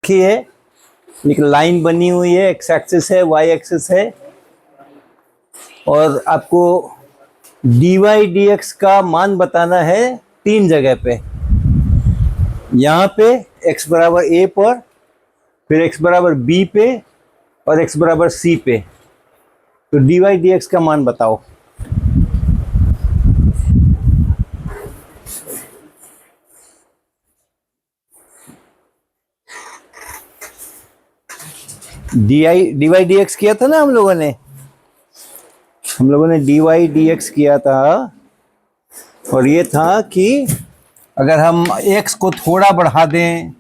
लिखी है, एक लाइन बनी हुई है, एक्स एक्सिस है, वाई एक्सिस है, और आपको dy dx का मान बताना है 3 जगह पे। यहाँ पे x बराबर a पर, फिर x बराबर b पे, और x बराबर c पे। तो dy dx का मान बताओ। dy dx किया था ना हम लोगों ने dy dx किया था, और ये था कि अगर हम x को थोड़ा बढ़ा दें,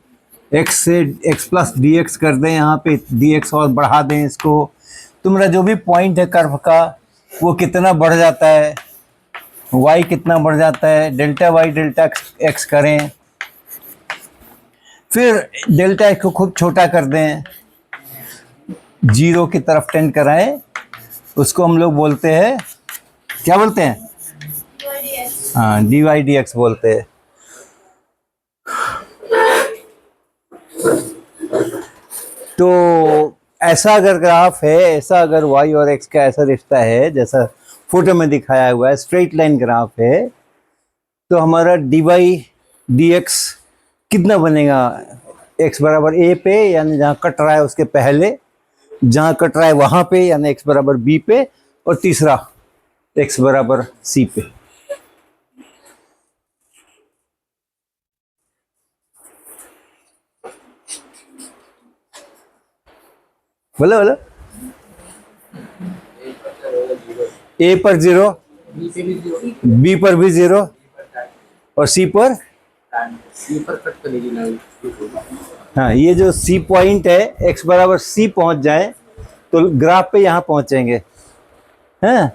x से x प्लस dx कर दें, यहाँ पे dx और बढ़ा दें इसको, तो मेरा जो भी पॉइंट है कर्व का वो कितना बढ़ जाता है, y कितना बढ़ जाता है, डेल्टा y डेल्टा x करें, फिर डेल्टा x को खूब छोटा कर दें, 0 की तरफ टेंड कराएं, उसको हम लोग बोलते हैं, क्या बोलते हैं? हाँ, dy dx बोलते हैं। तो ऐसा अगर ग्राफ है, ऐसा अगर y और x का ऐसा रिश्ता है जैसा फोटो में दिखाया हुआ है, स्ट्रेट लाइन ग्राफ है, तो हमारा dy dx कितना बनेगा? x बराबर a पे, यानी जहाँ कट रहा है उसके पहले, जहाँ कट रहा है वहाँ पे, यानी x बराबर b पे, और तीसरा x बराबर c पे। बोलो बोलो। a पर 0, b पर भी 0, और c पर हाँ, ये जो c पॉइंट है, x बराबर c पहुंच जाए तो ग्राफ पे यहाँ पहुंचेंगे, हैं?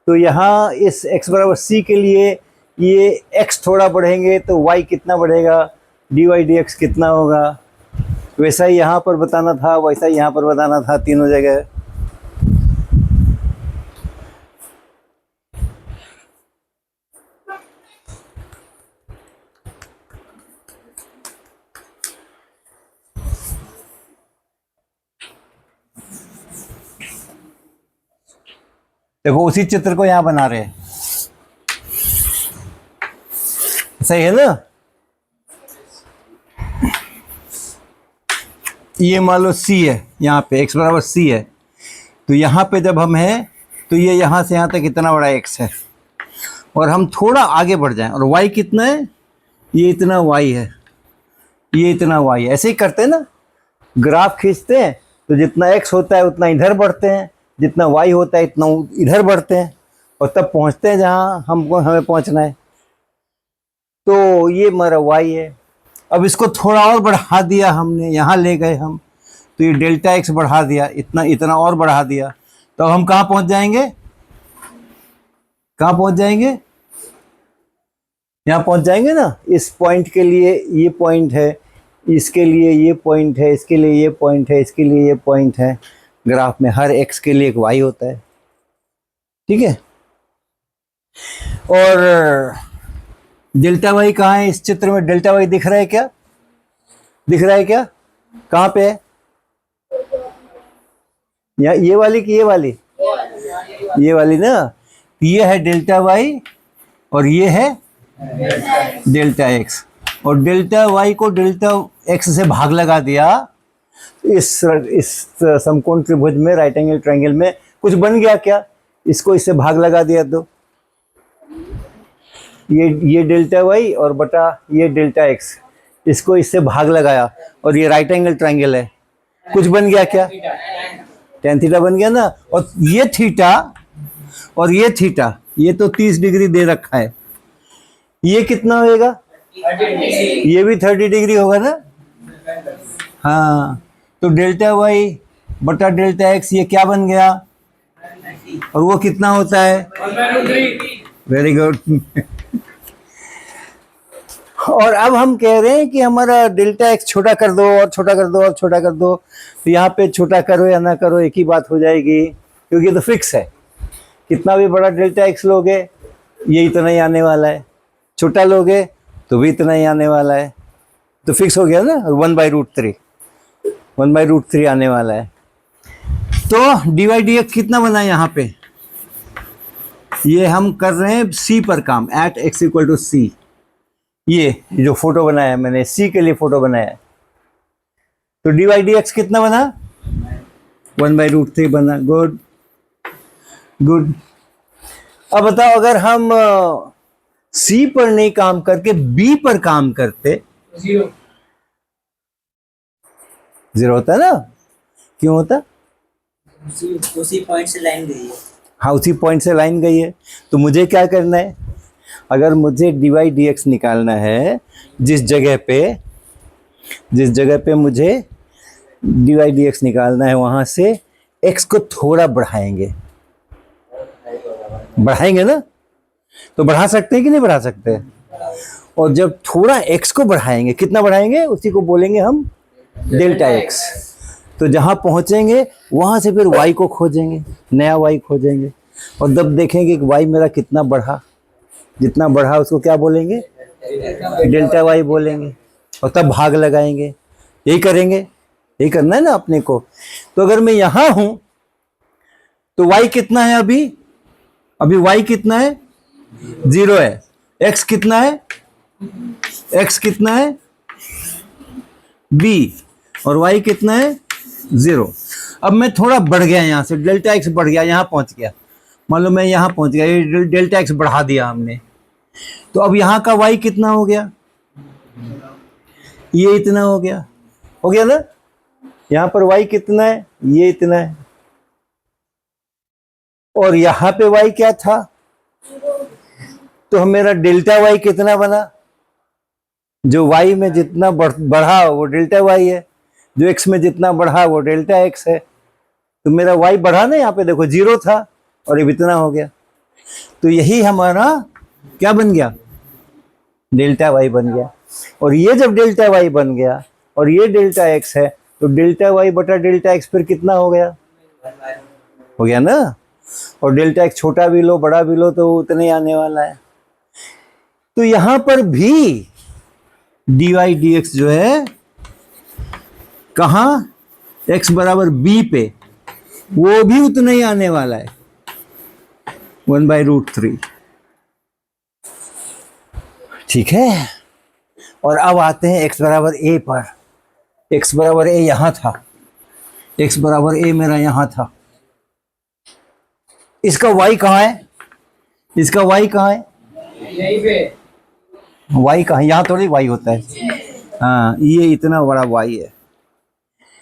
तो यहाँ इस x बराबर c के लिए ये x थोड़ा बढ़ेंगे तो y कितना बढ़ेगा, dy dx कितना होगा, वैसा ही यहाँ पर बताना था, वैसा ही यहाँ पर बताना था, तीनों जगह। देखो उसी चित्र को यहाँ बना रहे हैं, सही है ना? ये मान लो c है, यहाँ पे x बराबर c है, तो यहाँ पे जब हम हैं तो ये यहाँ से यहाँ तक इतना बड़ा x है, और हम थोड़ा आगे बढ़ जाएं, और y कितना है? ये इतना y है, ये इतना y है। ऐसे ही करते हैं ना, ग्राफ खींचते हैं तो जितना x होता है उतना इधर बढ़ते हैं, जितना y होता है इतना इधर बढ़ते हैं, और तब पहुँचते हैं जहाँ हमें पहुँचना है। तो ये हमारा y है। अब इसको थोड़ा और बढ़ा दिया हमने, यहाँ ले गए हम, तो ये डेल्टा x बढ़ा दिया, इतना इतना और बढ़ा दिया, तो अब हम कहाँ पहुँच जाएंगे? कहाँ पहुँच जाएंगे? यहाँ पहुँच जाएंगे ना। इस पॉइंट के लिए ये पॉइंट है, इसके लिए ये पॉइंट है, इसके लिए ये पॉइंट है, इसके लिए ये पॉइंट है। ग्राफ में हर x के लिए एक y होता है, ठीक है? और डेल्टा वाई कहाँ है इस चित्र में? डेल्टा वाई दिख रहा है क्या? दिख रहा है क्या? कहाँ पे है? ये वाली कि ये वाली? ये वाली ना। ये है डेल्टा वाई और ये है डेल्टा एक्स, और डेल्टा वाई को डेल्टा एक्स से भाग लगा दिया। इस समकोण त्रिभुज में, राइट एंगल ट्रायंगल में कुछ बन गया क्या? इसको इससे भाग लगा दिया तो ये डेल्टा वाई और बटा ये डेल्टा एक्स, इसको इससे भाग लगाया, और ये राइट एंगल ट्रायंगल है। कुछ बन गया क्या? tan थीटा बन गया ना। और ये थीटा और ये थीटा, ये तो 30 डिग्री दे रखा है, ये कितना होएगा? ये भी 30 डिग्री होगा ना। हाँ, तो डेल्टा वाई बटा डेल्टा एक्स ये क्या बन गया? और वो कितना होता है? Very good. और अब हम कह रहे हैं कि हमारा डेल्टा एक्स छोटा कर दो, और छोटा कर दो, और छोटा कर दो। तो यहाँ पे छोटा करो या ना करो एक ही बात हो जाएगी, क्योंकि तो फिक्स है। कितना भी बड़ा डेल्टा एक्स लोगे ये इतना ही आने वाला है, छोटा लोगे तो भी इतना ही आने वाला है, तो फिक्स हो गया ना 1/√3। 1/√3 आने वाला है। तो dy/dx कितना बना यहाँ पे? ये हम कर रहे हैं c पर काम, एट x = c। ये जो फोटो बनाया है मैंने, c के लिए फोटो बनाया है। तो dy/dx कितना बना? 1/√3 बना। Good good. अब बताओ, अगर हम c पर नहीं काम करके b पर काम करते, 0 होता ना? क्यों होता? उसी पॉइंट से लाइन गई है। हाँ, उसी पॉइंट से लाइन गई है। तो मुझे क्या करना है? अगर मुझे dy/dx निकालना है, जिस जगह पे मुझे dy/dx निकालना है, वहां से x को थोड़ा बढ़ाएंगे ना? तो बढ़ा सकते हैं कि नहीं बढ़ा सकते? और जब थोड़ा x को बढ़ाएंगे, कितना बढ़ाएंगे, उसी को बोलेंगे हम डेल्टा x। तो जहां पहुंचेंगे वहां से फिर y को खोजेंगे, नया y खोजेंगे, और जब देखेंगे कि y मेरा कितना बढ़ा, जितना बढ़ा उसको क्या बोलेंगे? डेल्टा y बोलेंगे, और तब भाग लगाएंगे। यही करेंगे, यही करना है ना अपने को। तो अगर मैं यहां हूं तो y कितना है? अभी y कितना है? 0 है। x कितना है? b, और y कितना है? 0। अब मैं थोड़ा बढ़ गया, यहां से डेल्टा x बढ़ गया, यहां पहुंच गया। मान लो मैं यहां पहुंच गया, ये डेल्टा x बढ़ा दिया हमने। तो अब यहां का y कितना हो गया? ये इतना हो गया ना? यहां पर y कितना है? ये इतना है। और यहां पे y क्या था? तो मेरा डेल्टा y कितना बना? जो y में जितना बढ़ा वो डेल्टा y है, जो x में जितना बढ़ा वो डेल्टा x है। तो मेरा y बढ़ा ना, यहाँ पे देखो 0 था और ये इतना हो गया। तो यही हमारा क्या बन गया? डेल्टा y बन गया। और ये जब डेल्टा y बन गया और ये डेल्टा x है, तो डेल्टा y बटा डेल्टा x फिर कितना हो गया? हो गया ना? और डेल्टा x छोटा भी लो बड़ा भी लो तो उतना ही आने वाला है। तो यहां पर भी dy/dx जो है, कहां? x बराबर b पे, वो भी उतना ही आने वाला है, 1/√3। ठीक है। और अब आते हैं x बराबर a पर। x बराबर a यहां था, x बराबर a मेरा यहां था। इसका y कहां है? इसका y कहां है? यहीं पे। y कहां? यहां थोड़ी y होता है। हाँ, ये इतना बड़ा y है।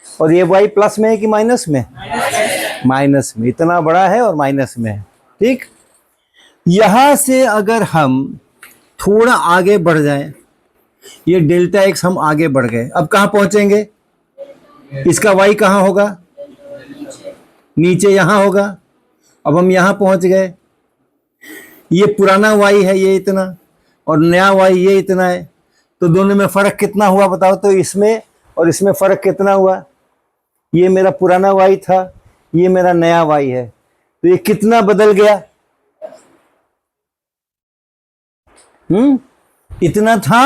और ये y प्लस में है कि माइनस में? माइनस में। इतना बड़ा है और माइनस में है। ठीक। यहां से अगर हम थोड़ा आगे बढ़ जाएं, ये डेल्टा x हम आगे बढ़ गए, अब कहां पहुंचेंगे? इसका y कहां होगा? नीचे यहां होगा। अब हम यहां पहुंच गए। ये पुराना y है, ये इतना, और नया y ये इतना है। तो दोनों में फर्क कितना हुआ बताओ तो? इसमें और इसमें फर्क कितना हुआ? ये मेरा पुराना y था, ये मेरा नया y है। तो ये कितना बदल गया? इतना था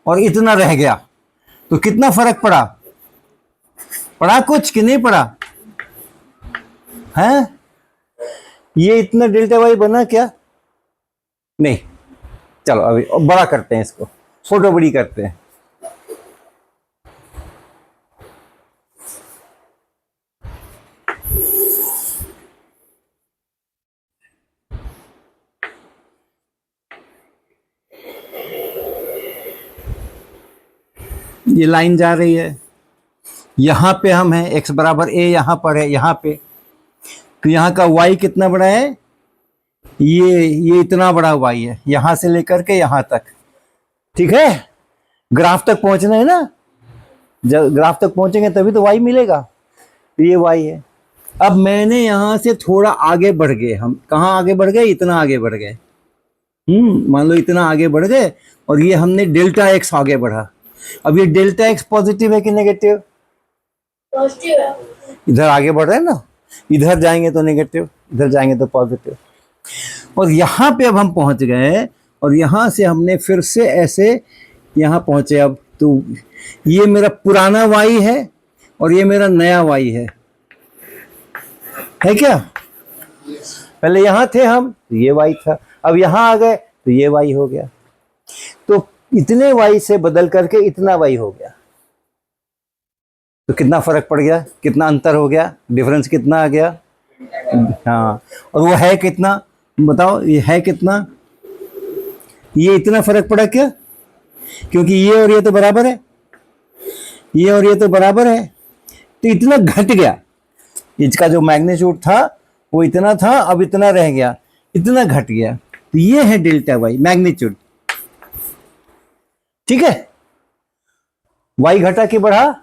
और इतना रह गया। तो कितना फर्क पड़ा? पड़ा कुछ कि नहीं पड़ा? है? ये इतना डेल्टा y बना क्या? नहीं। चलो अभी बड़ा करते हैं, इसको फोटो बड़ी करते हैं। ये लाइन जा रही है, यहां पे हम हैं, x बराबर a यहां पर है, यहां पे। तो यहां का y कितना बड़ा है? ये इतना बड़ा y है, यहां से लेकर के यहां तक। ठीक है। ग्राफ तक पहुंचना है ना? जब ग्राफ तक पहुंचेंगे तभी तो y मिलेगा। तो ये y है। अब मैंने यहां से थोड़ा आगे बढ़ गए, हम कहां आगे बढ़ गए? इतना आगे बढ़ गए। मान लो इतना आगे बढ़ गए, और ये हमने डेल्टा x आगे बढ़ा। अब ये डेल्टा x पॉजिटिव है कि नेगेटिव? पॉजिटिव है। इधर आगे बढ़ रहे हैं ना, इधर जाएंगे तो नेगेटिव, इधर जाएंगे तो पॉजिटिव। और यहाँ पे अब हम पहुँच गए, और यहाँ से हमने फिर से ऐसे यहाँ पहुँचे। अब तो ये मेरा पुराना y है और ये मेरा नया y है क्या? पहले यहां थे हम तो ये y था, अब यहां आ गए तो ये y हो गया। तो इतने y से बदल करके इतना y हो गया। तो कितना फर्क पड़ गया, कितना अंतर हो गया, डिफरेंस कितना आ गया? हाँ, और वो है कितना बताओ, ये है कितना? ये इतना फर्क पड़ा क्या? क्योंकि ये और ये तो बराबर है, ये और ये तो बराबर है, तो इतना घट गया। इसका जो मैग्नीट्यूड था वो इतना था, अब इतना रह गया, इतना घट गया। तो ये है डेल्टा वाई मैग्नीट्यूड। ठीक है, वाई घटा कि बढ़ा?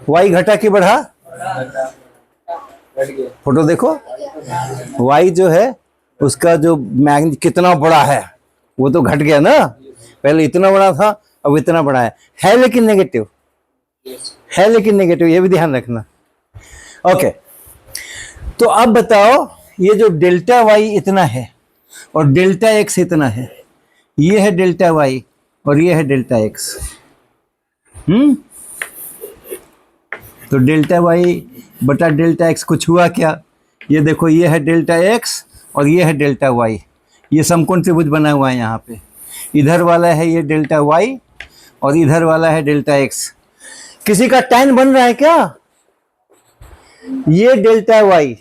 वाई घटा कि बढ़ा? फोटो देखो, वाई जो है उसका जो कितना बड़ा है वो तो घट गया ना। पहले इतना बड़ा था, अब इतना बड़ा है लेकिन नेगेटिव है, लेकिन नेगेटिव, ये भी ध्यान रखना। ओके, तो अब बताओ, ये जो डेल्टा वाई इतना है और डेल्टा एक्स इतना है, ये है डेल्टा वाई और ये है डेल्टा एक्स। तो डेल्टा वाई बटा डेल्टा एक्स कुछ हुआ क्या? ये देखो, ये है डेल्टा एक्स और ये है डेल्टा वाई, ये समकोण त्रिभुज बना हुआ है यहाँ पे। इधर वाला है ये डेल्टा वाई और इधर वाला है डेल्टा एक्स। किसी का tan बन रहा है क्या? ये डेल्टा वाई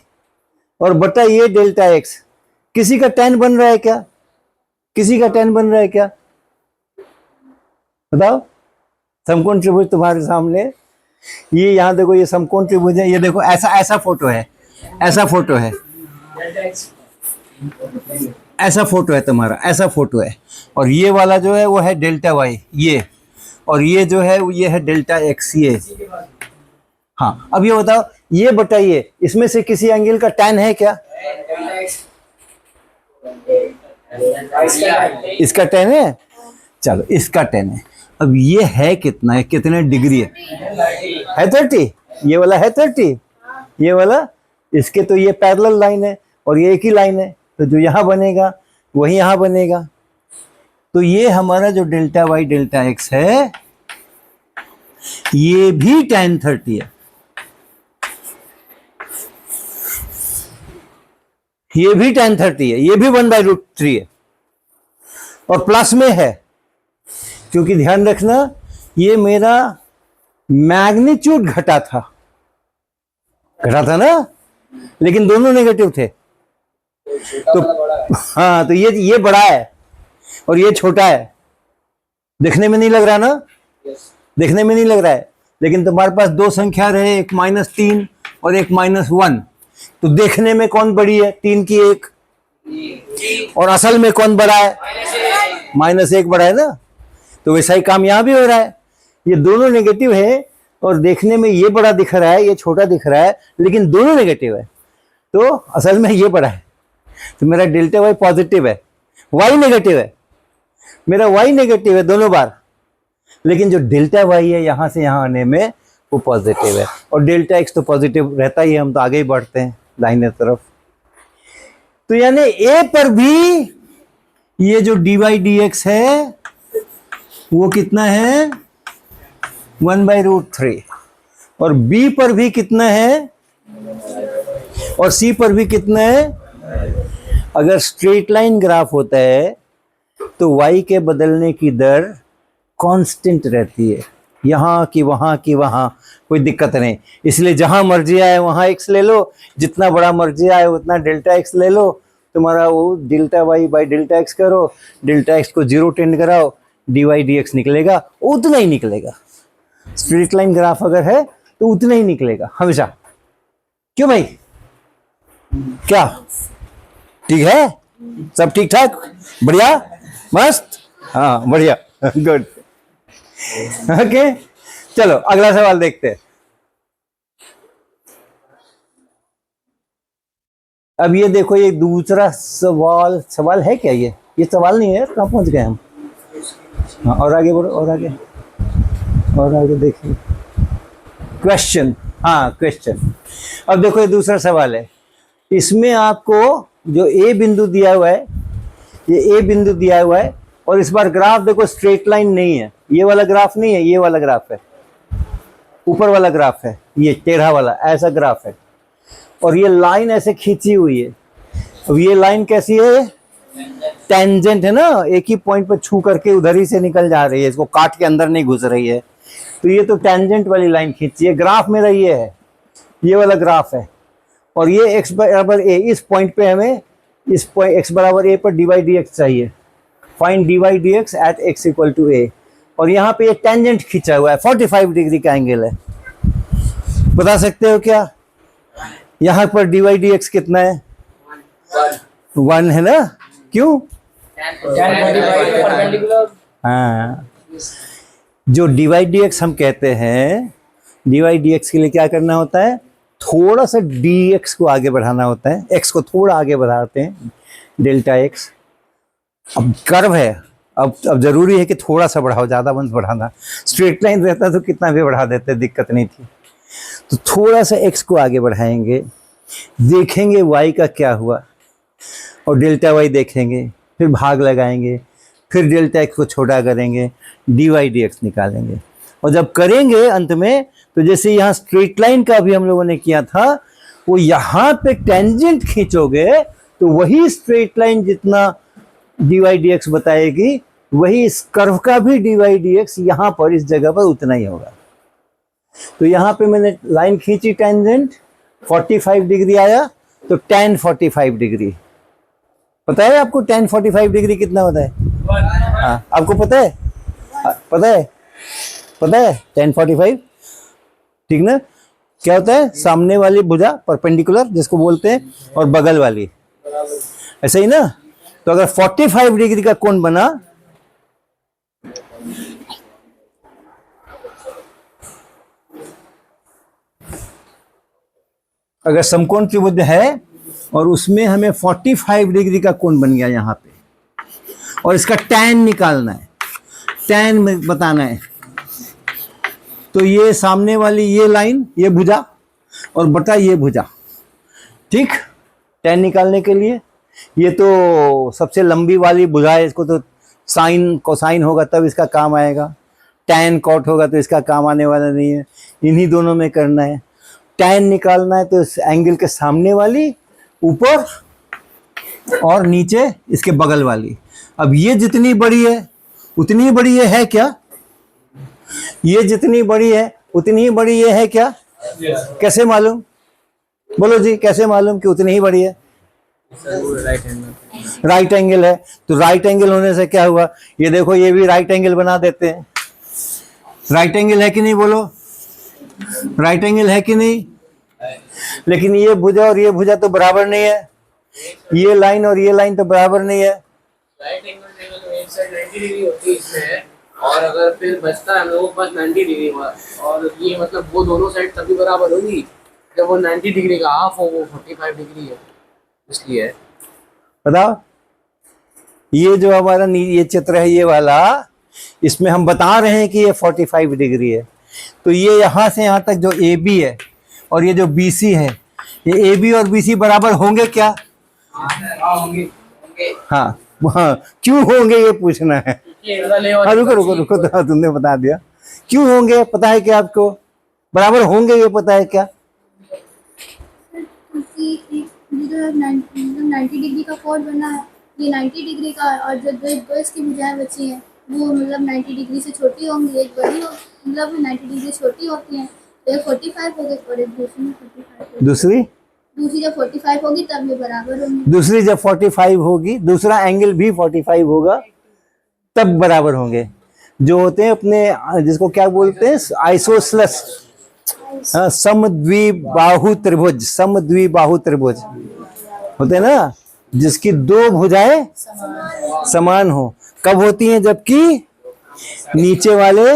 और बटा ये डेल्टा एक्स, किसी का tan बन रहा है क्या? किसी का tan बन रहा है क्या? बताओ। समकोण त्रिभुज तुम्हारे सामने, ये यहाँ देखो, ये समकोण त्रिभुज है, ये देखो ऐसा फोटो है, ऐसा फोटो है, ऐसा फोटो है तुम्हारा, ऐसा फोटो है। और ये वाला जो है वो है डेल्टा वाई, ये, और ये जो है ये है डेल्टा एक्स, ये। हाँ, अब ये बताओ, ये बताइए, इसमें से किसी एंगल का tan है क्या? इसका tan है, चलो इसका tan है। अब ये है कितना है, कितने डिग्री है 30, ये वाला है 30, ये वाला, इसके तो ये पैरेलल लाइन है और ये एक ही लाइन है, तो जो यहाँ बनेगा वही यहाँ बनेगा। तो ये हमारा जो डेल्टा वाई डेल्टा एक्स है ये भी tan 30 है, ये भी tan 30 है, ये भी 1/√3 है और प्लस में है, क्योंकि ध्यान रखना ये मेरा मैग्नीट्यूड घटा था ना, लेकिन दोनों नेगेटिव थे। तो हाँ, तो ये बड़ा है और ये छोटा है। देखने में नहीं लग रहा ना, देखने में नहीं लग रहा है, लेकिन तुम्हारे पास दो संख्या रहे, एक -3 और एक -1, तो देखने में कौन बड़ी है? 3 की 1, और असल में कौन बड़ा है? -1 बड़ा है ना। तो वैसा ही काम यहाँ भी हो रहा है, ये दोनों नेगेटिव है और देखने में ये बड़ा दिख रहा है, ये छोटा दिख रहा है, लेकिन दोनों नेगेटिव है, तो असल में ये बड़ा है। तो मेरा डेल्टा वाई पॉजिटिव है, वाई नेगेटिव है, मेरा वाई नेगेटिव है दोनों बार, लेकिन जो डेल्टा वाई है यहाँ से यहाँ आने में वो पॉजिटिव है, और डेल्टा एक्स तो पॉजिटिव रहता ही है, हम तो आगे ही बढ़ते हैं दाहिने तरफ। तो यानी ए पर भी ये जो dy dx है वो कितना है? 1/√3, और b पर भी कितना है? और c पर भी कितना है? अगर स्ट्रेट लाइन ग्राफ होता है तो y के बदलने की दर कांस्टेंट रहती है, यहाँ की वहाँ की वहाँ, कोई दिक्कत नहीं। इसलिए जहाँ मर्जी आए वहाँ x ले लो, जितना बड़ा मर्जी आए उतना डेल्टा x ले लो, तुम्हारा वो delta y by delta x करो, डेल्टा x को 0 टेंड कराओ, dy dx निकलेगा, उतना ही निकलेगा। स्ट्रेट लाइन ग्राफ अगर है तो उतना ही निकलेगा हमेशा। क्यों भाई, क्या ठीक है? सब ठीक ठाक, बढ़िया, मस्त, हाँ बढ़िया, गुड। ओके, चलो अगला सवाल देखते हैं। अब ये देखो, ये दूसरा सवाल है क्या? ये सवाल नहीं है, कहाँ पहुंच गए हम? हाँ, और आगे बढ़ो, और आगे देखिए क्वेश्चन। हाँ, क्वेश्चन। अब देखो, ये दूसरा सवाल है, इसमें आपको जो ए बिंदु दिया हुआ है, ये ए बिंदु दिया हुआ है, और इस बार ग्राफ देखो स्ट्रेट लाइन नहीं है, ये वाला ग्राफ नहीं है, ये वाला ग्राफ है। ऊपर वाला ग्राफ है, ये टेढ़ा वाला ऐसा ग्राफ है, और ये लाइन ऐसे खींची हुई है। अब ये लाइन कैसी है? टेंजेंट है ना, एक ही पॉइंट पर छू करके उधर ही से निकल जा रही है, इसको काट के अंदर नहीं घुस रही है। तो ये तो टेंजेंट वाली लाइन खींची है। ग्राफ मेरा ये है, ये वाला ग्राफ है, और ये x बराबर a, इस पॉइंट पे हमें इस पॉइंट x बराबर a पर dy dx चाहिए। Find dy dx at x equal to a, और यहाँ पे ये टेंजेंट खींचा हुआ है, 45 डिग्री का एंगल है। बता सकते हो क्या? यहाँ पर dy dx कितना है? 1 है ना? क्यों? हाँ, जो dy dx हम कहते हैं, dy dx के लिए क्या करना होता है? थोड़ा सा dx को आगे बढ़ाना होता है, x को थोड़ा आगे बढ़ाते हैं, डेल्टा x। अब कर्व है, अब जरूरी है कि थोड़ा सा बढ़ाओ, ज़्यादा मत बढ़ाना। स्ट्रेट लाइन रहता तो कितना भी बढ़ा देते, दिक्कत नहीं थी। तो थोड़ा सा x को आगे बढ़ाएंगे, देखेंगे y का क्या हुआ, और डेल्टा y देखेंगे, फिर भाग लगाएंगे, फिर डेल्टा x को छोटा करेंगे, dy dx निकालेंगे। और जब करेंगे अंत में, तो जैसे यहाँ स्ट्रेट लाइन का भी हम लोगों ने किया था, वो यहाँ पे टेंजेंट खींचोगे तो वही स्ट्रेट लाइन जितना dy dx बताएगी, वही इस कर्व का भी dy dx यहाँ पर इस जगह पर उतना ही होगा। तो यहाँ पे मैंने लाइन खींची, टेंजेंट 45 डिग्री आया, तो tan 45 डिग्री। पता है आपको tan 45 डिग्री कितना होता है? हाँ, आपको पता है? पता है? पता है tan 45? ठीक ना? क्या होता है? सामने वाली भुजा परपेंडिकुलर जिसको बोलते हैं, और बगल वाली, ऐसे ही ना? तो अगर 45 डिग्री का कोण बना, अगर समकोण त्रिभुज है और उसमें हमें 45 डिग्री का कोण बन गया यहाँ पे, और इसका tan निकालना है, tan में बताना है, तो ये सामने वाली ये लाइन, ये भुजा, और बटा ये भुजा, ठीक? tan निकालने के लिए ये तो सबसे लंबी वाली भुजा है, इसको तो साइन कोसाइन होगा तब इसका काम आएगा, tan कॉट होगा तो इसका काम आने वाला नहीं है। इन्हीं दोनों में करना है। tan निकालना है तो इस एंगल के सामने वाली, ऊपर और नीचे इसके बगल वाली। अब ये जितनी बड़ी है उतनी ही बड़ी ये है क्या? ये जितनी बड़ी है उतनी ही बड़ी ये है क्या? कैसे मालूम? बोलो जी, कैसे मालूम कि उतनी ही बड़ी है? राइट एंगल है, तो राइट एंगल होने से क्या हुआ? ये देखो, ये भी राइट एंगल बना देते हैं। राइट एंगल है कि नहीं? बोलो, राइट एंगल है कि नहीं? लेकिन ये भुजा और ये भुजा तो बराबर नहीं है, ये लाइन और ये लाइन तो बराबर नहीं है। राइट एंगल एक साइड 90 डिग्री होती है इसमें, और अगर फिर बचता है हम लोगों के पास 90 डिग्री, और ये मतलब वो दोनों साइड तभी बराबर होगी जब वो 90 डिग्री का हाफ हो, वो 45 डिग्री है, इसलिए। बताओ, ये जो हमारा ये चित्र है ये वाला, इसमें हम बता रहे हैं कि ये 45 डिग्री है। तो ये यहाँ से यहाँ तक जो AB है और ये जो BC है, ये AB और BC बराबर होंगे क्या? हाँ, क्यों होंगे ये पूछना है। हाँ, रुको रुको रुको, तो तुमने बता दिया क्यों होंगे। पता है क्या आपको? बराबर होंगे ये पता है क्या? जो 90 डिग्री का कोण बना है, ये 90 डिग्री का, और जो दो इसकी भुजाएं बची हैं वो मतलब 90 डिग्री से छोटी होंगी, एक बड़ी हो, मतलब 90 डिग्री छोटी होती हैं, तो एक 45 होगी और एक दूसरी में 45 होगी। दूसरी जब 45 होगी तब ये बराबर होंगी। दूसरी जब 45 होगी, दूसरा एंगल भी 45 होगा, तब बराबर होंगे। जो होते हैं अपने, जिसको क्या बोलते हैं, आइसोसलस, समद्विबाहु त्रिभुज, समद्विबाहु त्रिभुज होते हैं ना, जिसकी दो भुजाएं समान हो। कब होती हैं? जबकि नीचे वाले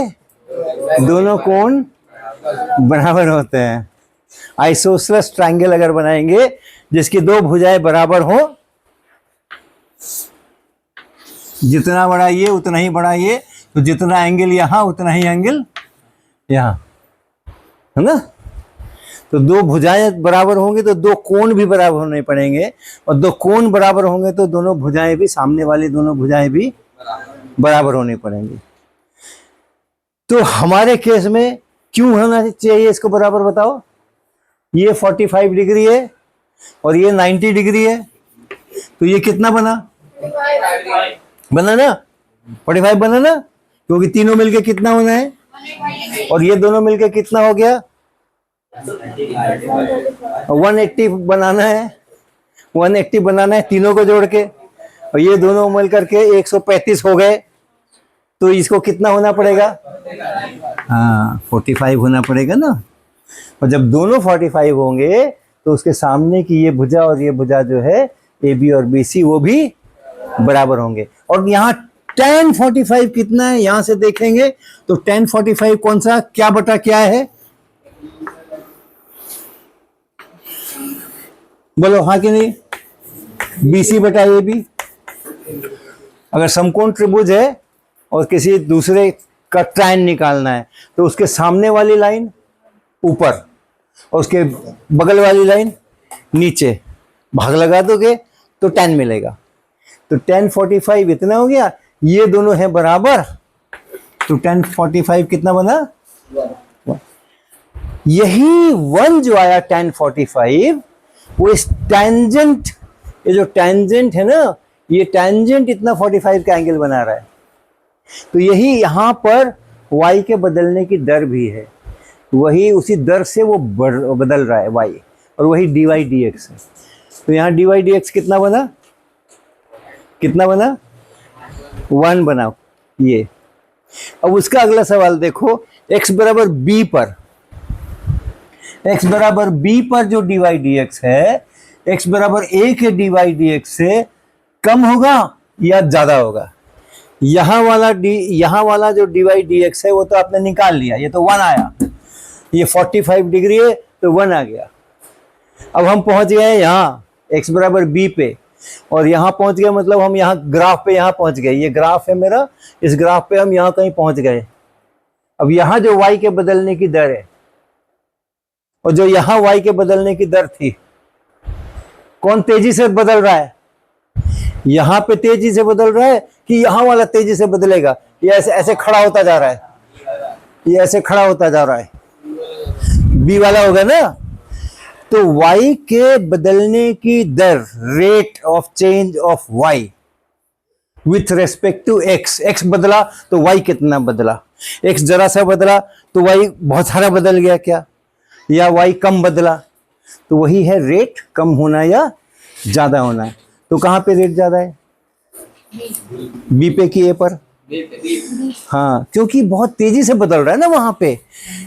दोनों कोण बराबर होते हैं। आइसोसलस ट्रायंगल अगर बनाएंगे जिसकी दो भुजाएं बराबर हो, जितना बड़ा ये उतना ही बड़ा ये, तो जितना एंगल यहाँ उतना ही एंगल यहाँ, है ना? तो दो भुजाएं बराबर होंगी तो दो कोण भी बराबर होने पड़ेंगे, और दो कोण बराबर होंगे तो दोनों भुजाएं भी, सामने वाली दोनों भुजाएं भी बराबर होनी पड़ेंगी। तो हमारे केस में क्यों होना चाहिए इसको बराबर बताओ। ये 45 डिग्री है और ये 90 डिग्री है, तो ये कितना बना? बना ना, 45 बना ना, क्योंकि तीनों मिलके कितना होना है, और ये दोनों मिलके कितना हो गया? 180 बनाना है, 180 बनाना है तीनों को जोड़ के, और ये दोनों मिल करके 135 हो गए, तो इसको कितना होना पड़ेगा? हाँ 45 होना पड़ेगा ना। और जब दोनों 45 होंगे तो उसके सामने की ये भुजा और ये भुजा जो है ए बी और बी सी वो भी बराबर होंगे। और यहाँ tan 45 कितना है यहां से देखेंगे तो tan 45 कौन सा, क्या बटा क्या है? बोलो हाँ कि नहीं? BC बटा AB। अगर समकोण त्रिभुज है और किसी दूसरे का ट्रायन निकालना है तो उसके सामने वाली लाइन ऊपर और उसके बगल वाली लाइन नीचे, भाग लगा दोगे तो tan मिलेगा। तो tan 45 इतना हो गया, ये दोनों हैं बराबर, तो tan 45 कितना बना? यही 1 जो आया tan 45 वो इस टेंजेंट, ये जो टेंजेंट है ना, ये टेंजेंट इतना 45 का एंगल बना रहा है। तो यही यहां पर y के बदलने की दर भी है, वही उसी दर से वो बदल रहा है y, और वही dy dx है। तो यहाँ dy dx कितना बना? कितना बना? 1 बना ये। अब उसका अगला सवाल देखो, x बराबर b पर, x बराबर b पर जो dy dx है, x बराबर a के dy dx से कम होगा या ज्यादा होगा? यहाँ वाला जो dy dx है वो तो आपने निकाल लिया, ये तो 1 आया, ये 45 डिग्री है तो 1 आ गया। अब हम पहुंच गए यहाँ x बराबर b पे, और यहाँ पहुंच गए मतलब हम यहाँ ग्राफ पे यहाँ पहुंच गए, ये ग्राफ है मेरा, इस ग्राफ पे हम यहाँ कहीं पहुंच गए। अब यहाँ जो y के बदलने की दर है और जो यहाँ y के बदलने की दर थी, कौन तेजी से बदल रहा है? यहाँ पे तेजी से बदल रहा है कि यहाँ वाला तेजी से बदलेगा? ये ऐसे ऐसे खड़ा होता जा रहा है, ये ऐसे खड़ा होता जा रहा है, बी वाला होगा ना। तो y के बदलने की दर, rate of change of y with respect to x, x बदला तो y कितना बदला? x जरा सा बदला तो y बहुत सारा बदल गया क्या, या y कम बदला? तो वही है रेट कम होना या ज्यादा होना। तो कहाँ पे रेट ज्यादा है? बी पे कि ए पर? हाँ, क्योंकि बहुत तेजी से बदल रहा है ना वहां पे।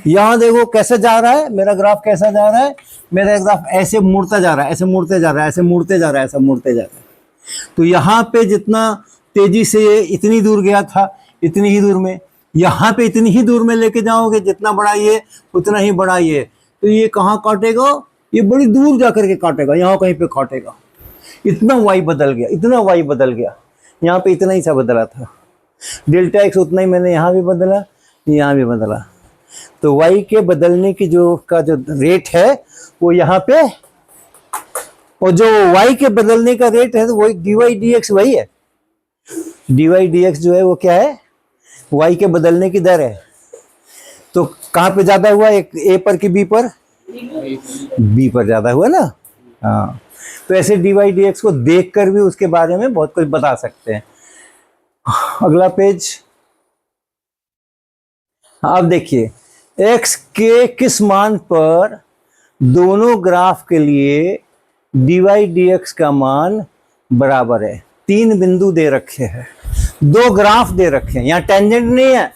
यहाँ देखो कैसा जा रहा है मेरा ग्राफ, कैसा जा रहा है मेरा ग्राफ, ऐसे मुड़ता जा रहा है, ऐसे मुड़ते जा रहा है, ऐसे मुड़ते जा रहा है, ऐसा मुड़ते जा रहा है। तो यहाँ पे जितना तेजी से ये इतनी दूर गया था, इतनी ही दूर में यहाँ पे इतनी ही दूर में लेके जाओगे, जितना बड़ा ये उतना ही बड़ा ये, तो ये कहाँ काटेगा? ये बड़ी दूर जा करके काटेगा, यहाँ कहीं पे काटेगा। इतना y बदल गया, इतना y बदल गया, यहाँ पे इतना ही सा बदला था, डेल्टा x उतना ही मैंने यहाँ भी बदला, यहाँ भी बदला। तो y के बदलने की जो रेट है वो यहाँ पे, और जो y के बदलने का रेट है तो वही dy dx वही है। dy dx जो है वो क्या है? y के बदलने की दर है। तो कहाँ पे ज्यादा हुआ, एक a पर कि b पर? b पर ज्यादा हुआ ना। हाँ, तो ऐसे dy dx को देखकर भी उसके बारे में बहुत कुछ बता सकते हैं। अगला पेज। अब देखिए x के किस मान पर दोनों ग्राफ के लिए dy dx का मान बराबर है। 3 बिंदु दे रखे हैं, 2 ग्राफ दे रखे हैं, यहाँ टेंजेंट नहीं है,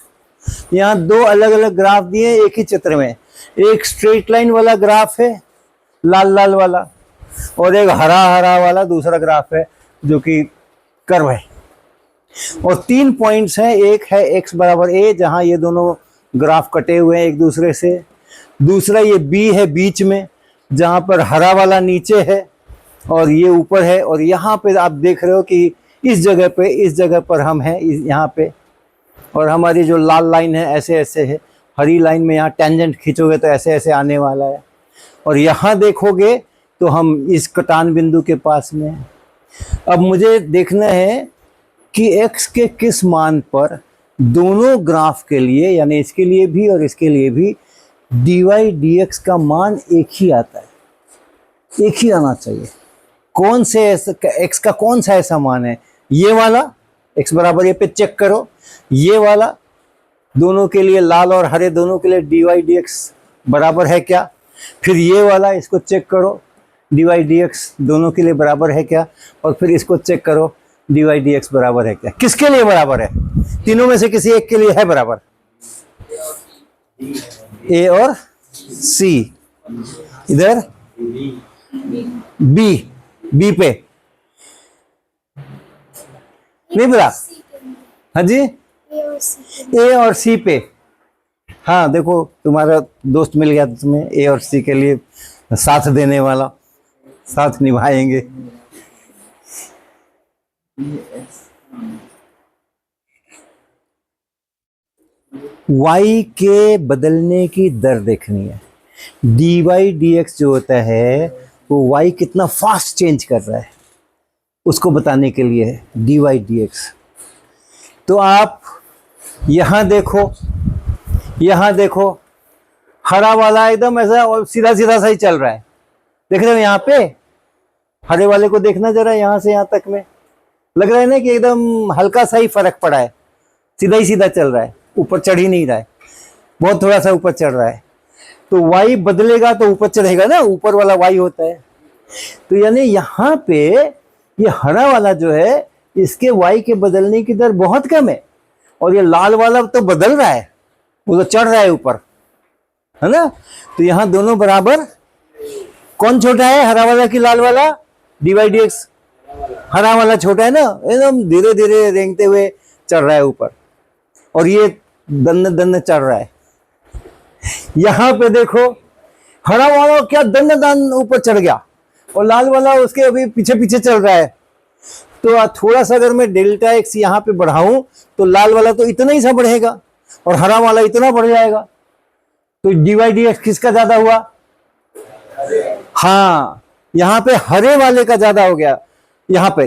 यहाँ 2 अलग अलग ग्राफ दिए एक ही चित्र में। एक स्ट्रेट लाइन वाला ग्राफ है लाल लाल वाला, और एक हरा हरा वाला दूसरा ग्राफ है जो कि कर्व है, और 3 पॉइंट्स हैं। एक है x बराबर a, जहां ये दोनों ग्राफ कटे हुए हैं एक दूसरे से। दूसरा ये b है बीच में, जहां पर हरा वाला नीचे है और ये ऊपर है। और यहाँ पे आप देख रहे हो कि इस जगह पर हम हैं यहाँ पे, और हमारी जो लाल लाइन है ऐसे ऐसे है, हरी लाइन में यहाँ टेंजेंट खींचोगे तो ऐसे ऐसे आने वाला है, और यहाँ देखोगे तो हम इस कटान बिंदु के पास में हैं। अब मुझे देखना है कि x के किस मान पर दोनों ग्राफ के लिए, यानी इसके लिए भी और इसके लिए भी, dy dx का मान एक ही आता है, एक ही आना चाहिए। कौन से x का कौन सा ऐसा मान है? ये वाला x बराबर ये पे चेक करो, ये वाला दोनों के लिए, लाल और हरे दोनों के लिए dy dx बराबर है क्या? फिर ये वाला, इसको चेक करो, dy dx दोनों के लिए बराबर है क्या? और फिर इसको चेक करो, dy dx बराबर है क्या? किसके लिए बराबर है? तीनों में से किसी एक के लिए है बराबर, a और c। इधर b पे नहीं पता? हाँ जी, ए और सी पे। हाँ देखो, तुम्हारा दोस्त मिल गया तुम्हें ए और सी के लिए साथ देने वाला, साथ निभाएंगे। y के बदलने की दर देखनी है। dy dx जो होता है वो y कितना फास्ट चेंज कर रहा है उसको बताने के लिए है dy dx। तो आप यहाँ देखो, यहाँ देखो, हरा वाला एकदम ऐसा और सीधा सीधा सा ही चल रहा है। देख रहे हो यहाँ पे? हरे वाले को देखना जरा, यहाँ से यहाँ तक में लग रहा है ना कि एकदम हल्का सा ही फर्क पड़ा है, सीधा ही सीधा चल रहा है, ऊपर चढ़ ही नहीं रहा है, बहुत थोड़ा सा ऊपर चढ़ रहा है। तो y बदलेगा तो ऊपर चढ़ेगा ना, ऊपर वाला y होता है। तो यानी यहाँ पे ये हरा वाला जो है इसके y के बदलने की दर बहुत कम है, और ये लाल वाला तो बदल रहा है, वो तो चढ़ रहा है ऊपर, है ना? तो यहाँ दोनों बराबर। कौन छोटा है, हरा वाला कि लाल वाला? dy dx हरा वाला छोटा है ना, एकदम धीरे धीरे रेंगते हुए चढ़ रहा है ऊपर, और ये दन्न दन्न चढ़ रहा है। यहाँ पे देखो, हरा वाला क्या दन्न दन्न ऊपर चढ़ गया, और लाल वाला उसके अभी पीछे पीछे चल रहा है। तो थोड़ा सा अगर मैं डेल्टा एक्स यहाँ पे बढ़ाऊं तो लाल वाला तो इतना ही सा बढ़ेगा और हरा वाला इतना बढ़ जाएगा। तो dy dx किसका ज्यादा हुआ? हाँ, यहाँ पे हरे वाले का ज्यादा हो गया, यहाँ पे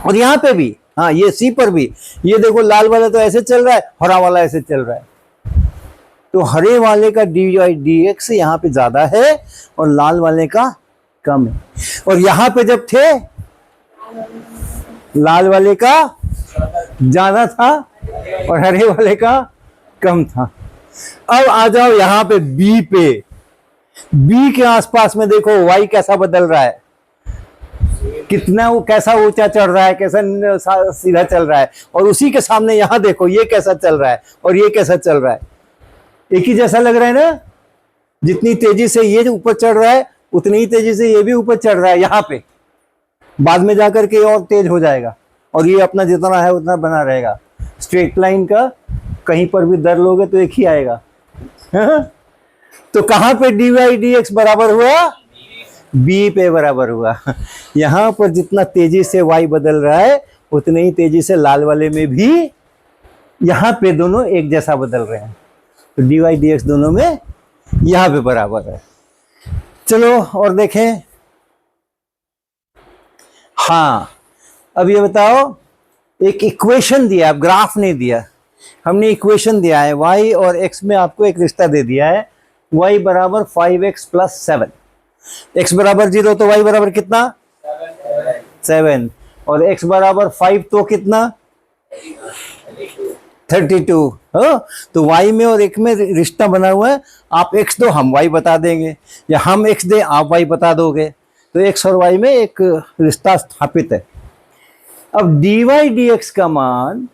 और यहाँ पे भी। हाँ, ये सी पर भी, ये देखो लाल वाला तो ऐसे चल रहा है, हरा वाला ऐसे चल रहा है। तो हरे वाले का dy dx यहाँ पे ज्यादा है और लाल वाले का कम है। और यहाँ पे जब थे लाल वाले का ज्यादा था और हरे वाले का कम था। अब आ जाओ यहाँ पे बी पे। बी के आसपास में देखो y कैसा बदल रहा है, कितना वो कैसा ऊंचा चढ़ रहा है, कैसा सीधा चल रहा है। और उसी के सामने यहाँ देखो ये कैसा चल रहा है और ये कैसा चल रहा है, एक ही जैसा लग रहा है ना। जितनी तेजी से ये ऊपर चढ़ रहा है उतनी ही तेजी से ये भी ऊपर चढ़ रहा है। यहाँ पे बाद में जाकर के और तेज हो जाएगा और ये अपना जितना है उतना बना रहेगा। स्ट्रेट लाइन का कहीं पर भी दर लोगे तो एक ही आएगा। तो कहाँ पे dy dx बराबर हुआ? b पे बराबर हुआ। यहाँ पर जितना तेजी से y बदल रहा है उतनी ही तेजी से लाल वाले में भी यहाँ पे दोनों एक जैसा बदल रहे हैं। तो dy dx दोनों में यहाँ पे बराबर है। चलो और देखें। हाँ, अब ये बताओ, एक इक्वेशन दिया, अब ग्राफ नहीं दिया, हमने इक्वेशन दिया है। y और x में आपको एक रिश्ता दे दिया है, y बराबर 5x + 7। x बराबर 0 तो y बराबर कितना? 7। और x बराबर 5 तो कितना? 32। हाँ, तो y में और x में रिश्ता बना हुआ है। आप x दो हम y बता देंगे, या हम x दे आप y बता दोगे। तो x और y में एक रिश्ता स्थापित है। अब dy dx का मान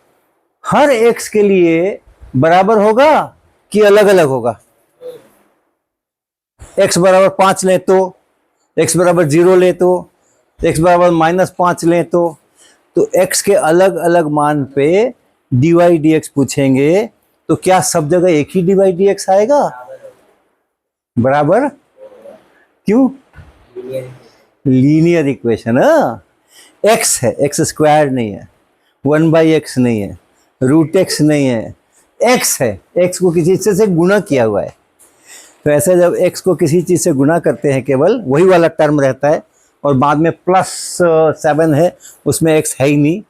हर x के लिए बराबर होगा कि अलग अलग होगा? x बराबर 5 ले तो, x बराबर 0 ले तो, x बराबर -5 ले तो x के अलग अलग मान पे dy dx पूछेंगे तो क्या सब जगह एक ही dy dx आएगा? बराबर। क्यों? Linear equation. x है, x स्क्वायर नहीं है, 1/x नहीं है, √x नहीं है, x है, x को किसी चीज से गुणा किया हुआ है। तो ऐसे जब x को किसी चीज से गुणा करते हैं केवल वही वाला टर्म रहता है, और बाद में +7 है उसमें x है ही नहीं,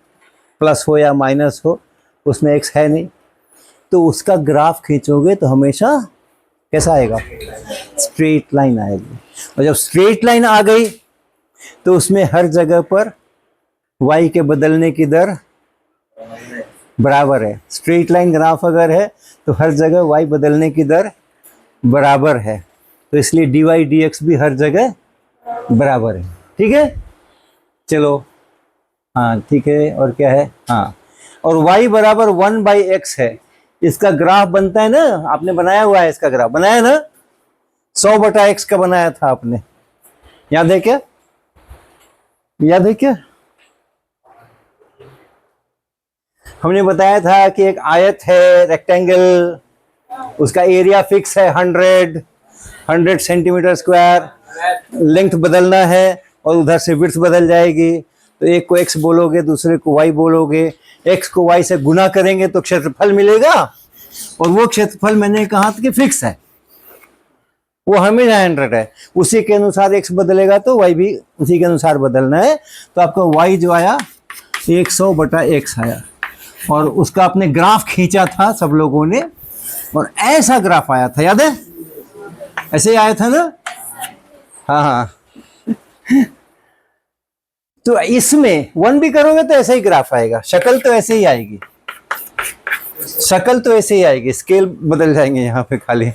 प्लस हो या माइनस हो उसमें x है नहीं। तो उसका ग्राफ खींचोगे तो हमेशा कैसा आएगा? स्ट्रेट लाइन आएगी। और जब स्ट्रेट लाइन आ गई तो उसमें हर जगह पर y के बदलने की दर बराबर है। स्ट्रेट लाइन ग्राफ अगर है तो हर जगह y बदलने की दर बराबर है, तो इसलिए dy dx भी हर जगह बराबर है। ठीक है, चलो हाँ ठीक है। और क्या है? हाँ, और y बराबर 1/x है। इसका ग्राफ बनता है ना, आपने बनाया हुआ है इसका ग्राफ, बनाया ना, 100/x का बनाया था आपने, याद है क्या? याद है क्या? हमने बताया था कि एक आयत है रेक्टेंगल, उसका एरिया फिक्स है 100 सेंटीमीटर स्क्वायर, लेंथ बदलना है और उधर से विड्थ बदल जाएगी। तो एक को x बोलोगे, दूसरे को y बोलोगे, x को y से गुना करेंगे तो क्षेत्रफल मिलेगा, और वो क्षेत्रफल मैंने कहा था कि फिक्स है, वो हमेशा 100 है। उसी के अनुसार x बदलेगा तो y भी उसी के अनुसार बदलना है। तो आपका y जो आया 100/x आया, और उसका आपने ग्राफ खींचा था सब लोगों ने, और ऐसा ग्राफ आया था, याद है? ऐसे ही आया था ना? हाँ हाँ। तो इसमें 1 भी करोगे तो ऐसा ही ग्राफ आएगा, शक्ल तो ऐसे ही आएगी, शक्ल तो ऐसे ही आएगी, स्केल बदल जाएंगे यहाँ पे खाली।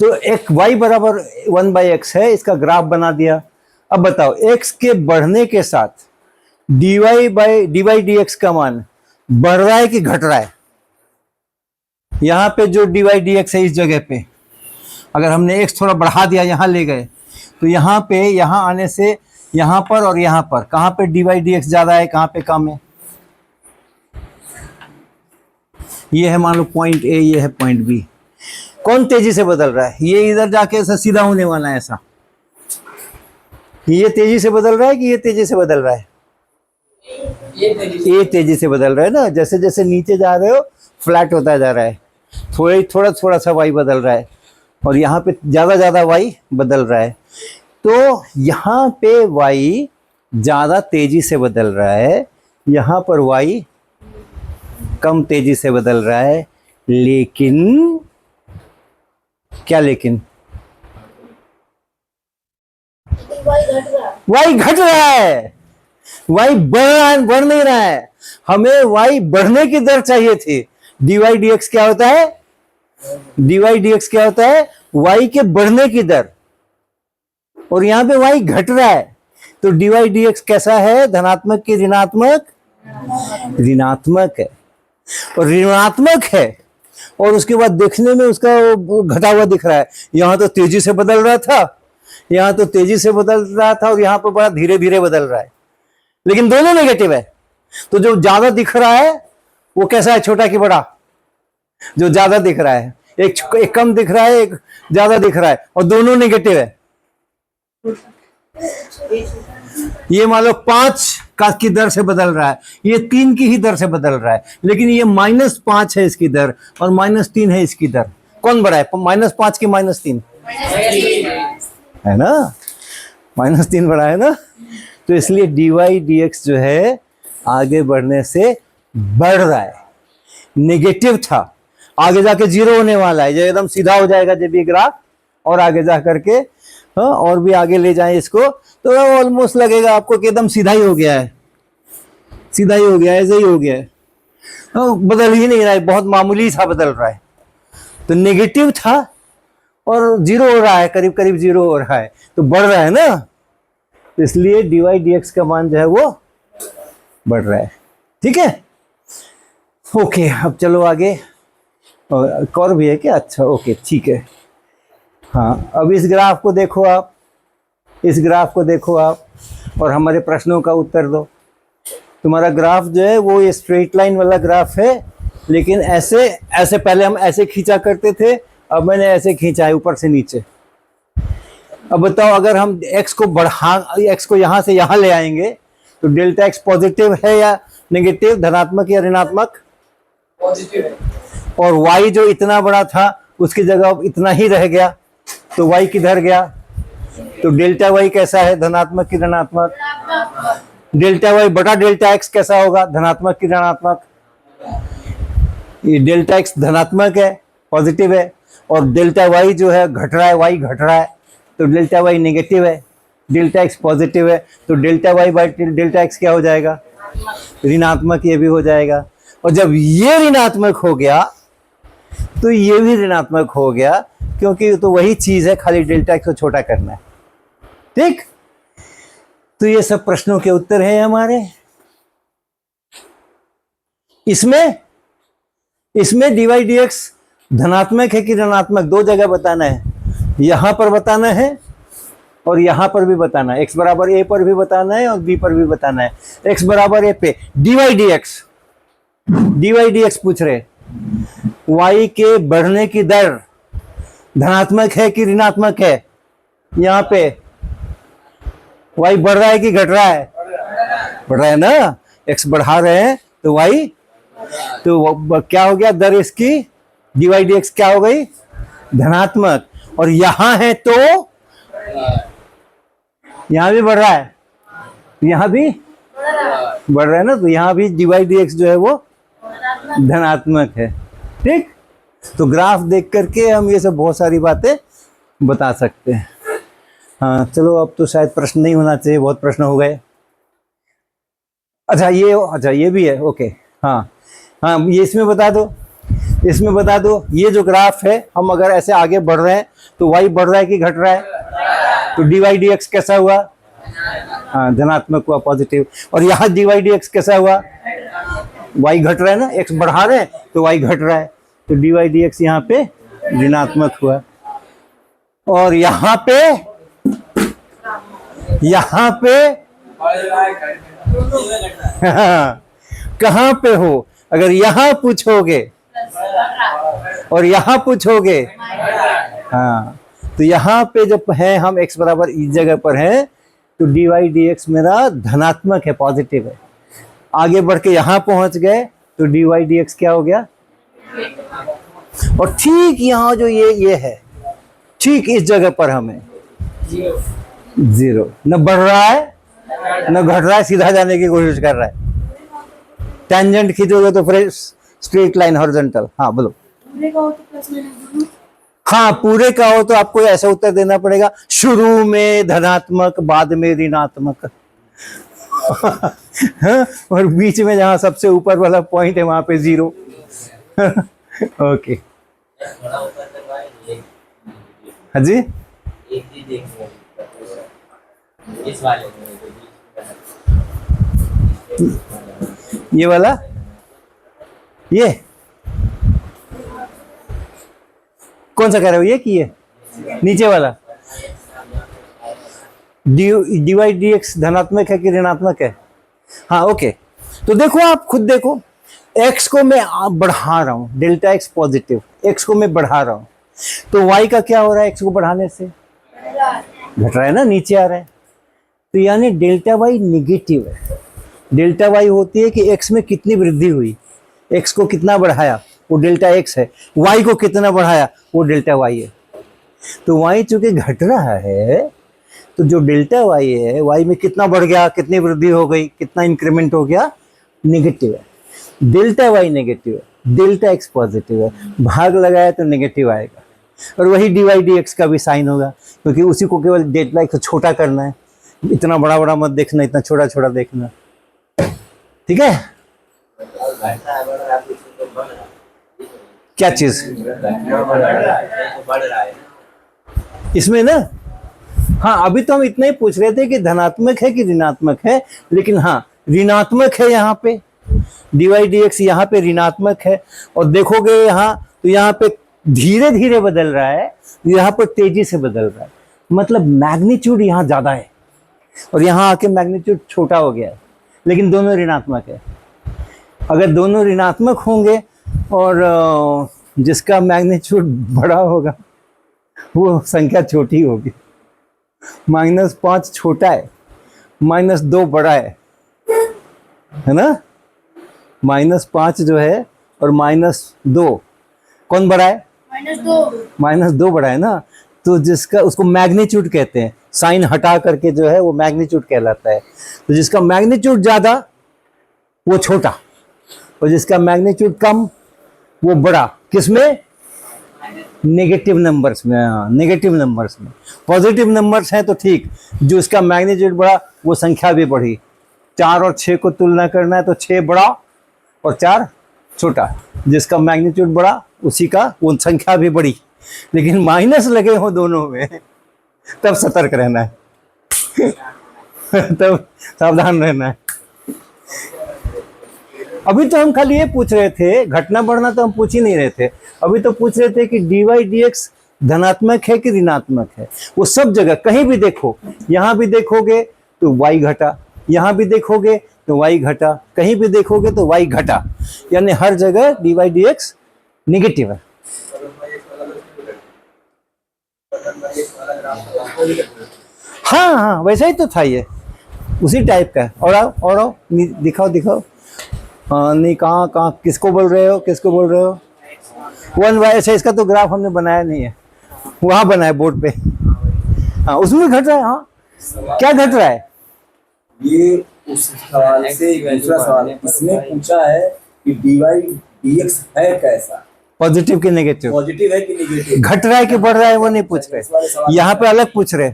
तो एक y बराबर 1/x है, इसका ग्राफ बना दिया। अब बताओ x के बढ़ने के साथ dy dx का मान बढ़ रहा है कि घट रहा है? यहां पे जो dy dx है इस जगह पे, अगर हमने x थोड़ा बढ़ा दिया, यहां ले गए, तो यहां पे, यहां आने से यहां पर और यहां पर, कहां पे dy dx ज्यादा है, कहां पे कम है? ये है मान लो पॉइंट A, ये है पॉइंट B। कौन तेजी से बदल रहा है? ये इधर जाके ऐसा सीधा होने वाला है, ऐसा। ये तेजी से बदल रहा है कि ये तेजी से बदल रहा है? ये तेजी से बदल रहा है ना। जैसे जैसे नीचे जा रहे हो फ्लैट होता जा रहा है, थोड़ा सा y बदल रहा है, और यहाँ पे ज्यादा y बदल रहा है। तो यहाँ पे y ज्यादा तेजी से बदल रहा है, यहाँ पर y कम तेजी से बदल रहा है। लेकिन क्या लेकिन? y घट रहा है, y बढ़ नहीं रहा है। हमें y बढ़ने की दर चाहिए थी। dy dx क्या होता है? dy dx क्या होता है? y के बढ़ने की दर, और यहां पे y घट रहा है। तो dy dx कैसा है? धनात्मक की ऋणात्मक? ऋणात्मक है, और ऋणात्मक है, और उसके बाद देखने में उसका घटा हुआ दिख रहा है। यहां तो तेजी से बदल रहा था, यहां तो तेजी से बदल रहा था, और यहां पर बड़ा धीरे धीरे बदल रहा है, लेकिन दोनों नेगेटिव है। तो जो ज्यादा दिख रहा है वो कैसा है? छोटा कि बड़ा? जो ज्यादा दिख रहा है, एक कम दिख रहा है, एक ज्यादा दिख रहा है, और दोनों नेगेटिव है। ये मान लो 5 की दर से बदल रहा है, ये 3 की ही दर से बदल रहा है, लेकिन ये -5 है इसकी दर, और -3 है इसकी दर। कौन बड़ा है? -5 की -3 है ना? -3 बड़ा है ना। तो इसलिए dy dx जो है आगे बढ़ने से बढ़ रहा है। नेगेटिव था, आगे जाके 0 होने वाला है, ये एकदम सीधा हो जाएगा जब ये ग्राफ, और आगे जा करके हाँ और भी आगे ले जाएं इसको, तो ऑलमोस्ट लगेगा आपको कि एकदम सीधा ही हो गया है, सीधा ही हो गया है, ऐसे ही हो गया है, बदल ही नहीं रहा है, बहुत मामूली सा बदल रहा है। तो नेगेटिव था और 0 हो रहा है, करीब करीब 0 हो रहा है, तो बढ़ रहा है ना। इसलिए dy dx का मान जो है वो बढ़ रहा है। ठीक है, ओके। अब चलो आगे, और भी है क्या? अच्छा ओके ठीक है। हाँ, अब इस ग्राफ को देखो आप, इस ग्राफ को देखो आप, और हमारे प्रश्नों का उत्तर दो। तुम्हारा ग्राफ जो है वो ये स्ट्रेट लाइन वाला ग्राफ है, लेकिन ऐसे ऐसे पहले हम ऐसे खींचा करते थे, अब मैंने ऐसे खींचा है ऊपर से नीचे। अब बताओ, अगर हम x को x को यहाँ से यहाँ ले आएंगे तो डेल्टा x पॉजिटिव है या नेगेटिव, धनात्मक या ऋणात्मक? पॉजिटिव है। और y जो इतना बड़ा था उसकी जगह इतना ही रह गया, तो y किधर गया? तो डेल्टा y कैसा है? धनात्मक की ऋणात्मक? डेल्टा y बटा डेल्टा x कैसा होगा? धनात्मक की ऋणात्मक? ये डेल्टा x धनात्मक है पॉजिटिव है, और डेल्टा वाई जो है घट रहा है, वाई घट रहा है, तो डेल्टा वाई नेगेटिव है, डेल्टा एक्स पॉजिटिव है, तो delta Y by delta X क्या हो जाएगा, ऋणात्मक, ये भी हो जाएगा। और जब ये ऋणात्मक हो गया तो ये भी ऋणात्मक हो गया, क्योंकि तो वही चीज है, खाली डेल्टा एक्स को छोटा करना है। ठीक, तो ये सब प्रश्नों के उत्तर हैं हमारे। इसमें dy dx धनात्मक है कि ऋणात्मक, दो जगह बताना है, यहां पर बताना है और यहां पर भी बताना है। x बराबर a पर भी बताना है और b पर भी बताना है। x बराबर a पे dy dx पूछ रहे, y के बढ़ने की दर धनात्मक है कि ऋणात्मक है, यहां पे y बढ़ रहा है कि घट रहा है, बढ़ रहा है ना, x बढ़ा रहे हैं तो y, तो क्या हो गया, दर इसकी dy dx क्या हो गई, धनात्मक। और यहां है तो यहां भी बढ़ रहा है, यहां भी बढ़ रहा है ना, तो यहां भी dy dx जो है वो धनात्मक है। ठीक, तो ग्राफ देख करके हम ये सब बहुत सारी बातें बता सकते हैं। हाँ चलो, अब तो शायद प्रश्न नहीं होना चाहिए, बहुत प्रश्न हो गए। अच्छा ये भी है, ओके। हाँ हाँ, ये इसमें बता दो, ये जो ग्राफ है, हम अगर ऐसे आगे बढ़ रहे हैं तो y बढ़ रहा है कि घट रहा है, तो dy dx कैसा हुआ, हाँ धनात्मक हुआ, पॉजिटिव। और यहाँ dy dx कैसा हुआ, y घट रहा है ना, x बढ़ा रहे हैं तो y घट रहा है, तो dy dx यहाँ पे ऋणात्मक हुआ। और यहाँ पे कहाँ पे हो, अगर यहाँ पूछोगे और यहाँ पूछोगे, हाँ तो यहाँ पे जब है हम x बराबर इस जगह पर है, तो dy dx मेरा धनात्मक है, पॉजिटिव है। आगे बढ़ के यहाँ पहुंच गए तो dy dx क्या हो गया, और ठीक यहाँ जो ये है, ठीक इस जगह पर हमें जीरो, न बढ़ रहा है न घट रहा है, सीधा जाने की कोशिश कर रहा है। टेंजेंट खींचोगे तो फिर स्ट्रेट लाइन हॉरिजॉन्टल। हाँ बोलो। हाँ पूरे का हो तो आपको ऐसा उत्तर देना पड़ेगा, शुरू में धनात्मक बाद में ऋणात्मक। और बीच में जहां सबसे ऊपर वाला पॉइंट है वहां पे जीरो। ओके हाँ जी, इस वाले ये वाला, ये कौन सा कह रहे हो, ये कि ये नीचे वाला dy dx धनात्मक है कि ऋणात्मक है। हाँ ओके, तो देखो आप खुद देखो, x को मैं बढ़ा रहा हूं, डेल्टा x पॉजिटिव, x को मैं बढ़ा रहा हूं, तो y का क्या हो रहा है, x को बढ़ाने से घट रहा है ना, नीचे आ रहा है, तो यानी डेल्टा y निगेटिव है। डेल्टा y होती है कि x में कितनी वृद्धि हुई, x को कितना बढ़ाया वो डेल्टा x है, y को कितना बढ़ाया वो डेल्टा y है। तो y चूंकि घट रहा है, तो जो डेल्टा y है, y में कितना बढ़ गया, कितनी वृद्धि हो गई, कितना इंक्रीमेंट हो गया, नेगेटिव है। डेल्टा y नेगेटिव है, डेल्टा x पॉजिटिव है, भाग लगाया तो नेगेटिव आएगा। और वही dy dx का भी साइन होगा, क्योंकि उसी को केवल डेल्टा x को छोटा करना है, इतना बड़ा बड़ा मत देखना, इतना छोटा छोटा देखना। ठीक है, क्या चीज इसमें ना, हाँ अभी तो हम इतना ही पूछ रहे थे कि धनात्मक है कि ऋणात्मक है, लेकिन हाँ ऋणात्मक है यहाँ पे, dy dx यहाँ पे ऋणात्मक है। और देखोगे यहाँ तो यहाँ पे धीरे धीरे बदल रहा है, यहाँ पर तेजी से बदल रहा है, मतलब मैग्नीट्यूड यहाँ ज्यादा है और यहाँ आके मैग्नीट्यूड छोटा हो गया है, लेकिन दोनों ऋणात्मक है। अगर दोनों ऋणात्मक होंगे और जिसका मैग्नीट्यूड बड़ा होगा वो संख्या छोटी होगी। -5 छोटा है, -2 बड़ा है ना, -5 जो है और -2 कौन बड़ा है, -2 बड़ा है ना, तो जिसका उसको मैग्नीट्यूड कहते हैं, साइन हटा करके जो है वो मैग्नीट्यूड कहलाता है। तो जिसका मैग्नीट्यूड ज्यादा वो छोटा और जिसका मैग्नीट्यूड कम वो बड़ा। किसमें, नेगेटिव नंबर्स में, हाँ नेगेटिव नंबर्स में। पॉजिटिव नंबर्स हैं तो ठीक, जो इसका मैग्नीट्यूड बढ़ा वो संख्या भी बढ़ी। 4 और 6 को तुलना करना है तो 6 बड़ा और 4 छोटा, जिसका मैग्नीट्यूड बढ़ा उसी का वो संख्या भी बढ़ी। लेकिन माइनस लगे हो दोनों में तब सतर्क रहना है तब सावधान रहना है। अभी तो हम खाली ये पूछ रहे थे, घटना बढ़ना तो हम पूछ ही नहीं रहे थे, अभी तो पूछ रहे थे कि dy dx धनात्मक है कि ऋणात्मक है। वो सब जगह कहीं भी देखो, यहाँ भी देखोगे तो y घटा, यहाँ भी देखोगे तो y घटा, कहीं भी देखोगे तो y घटा, यानी हर जगह dy dx निगेटिव है। हाँ हाँ वैसा ही तो था, ये उसी टाइप का है। और आओ दिखाओ दिखाओ। नहीं कहाँ किसको बोल रहे हो, किसको बोल रहे हो? 1y। अच्छा इसका तो ग्राफ हमने बनाया नहीं है, वहाँ बनाया बोर्ड पे। हाँ उसमें घट रहा है। हाँ क्या घट रहा है? ये उस सवाल से दूसरा सवाल है, इसने पूछा है कि dy dx है कैसा, पॉजिटिव कि नेगेटिव, पॉजिटिव है कि नेगेटिव, घट रहा है कि बढ़ रहा है वो नहीं पूछ रहे, यहाँ पे अलग पूछ रहे।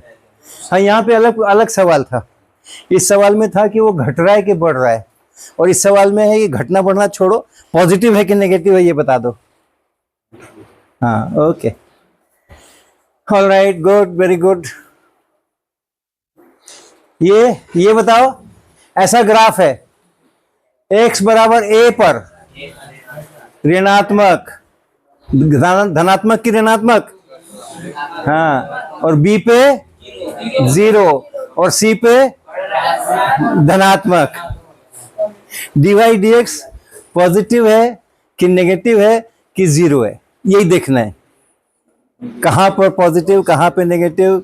हाँ यहाँ पे अलग सवाल था। इस सवाल में था कि वो घट रहा है कि बढ़ रहा है, और इस सवाल में है कि घटना बढ़ना छोड़ो, पॉजिटिव है कि नेगेटिव है ये बता दो। हाँ okay, alright, good, very good. ये बताओ, ऐसा ग्राफ है x बराबर a पर ऋणात्मक, धनात्मक की ऋणात्मक, हाँ, और b पे 0 और c पे धनात्मक। dy dx पॉजिटिव है कि नेगेटिव है कि 0 है, यही देखना है। कहाँ पर पॉजिटिव कहाँ पे नेगेटिव।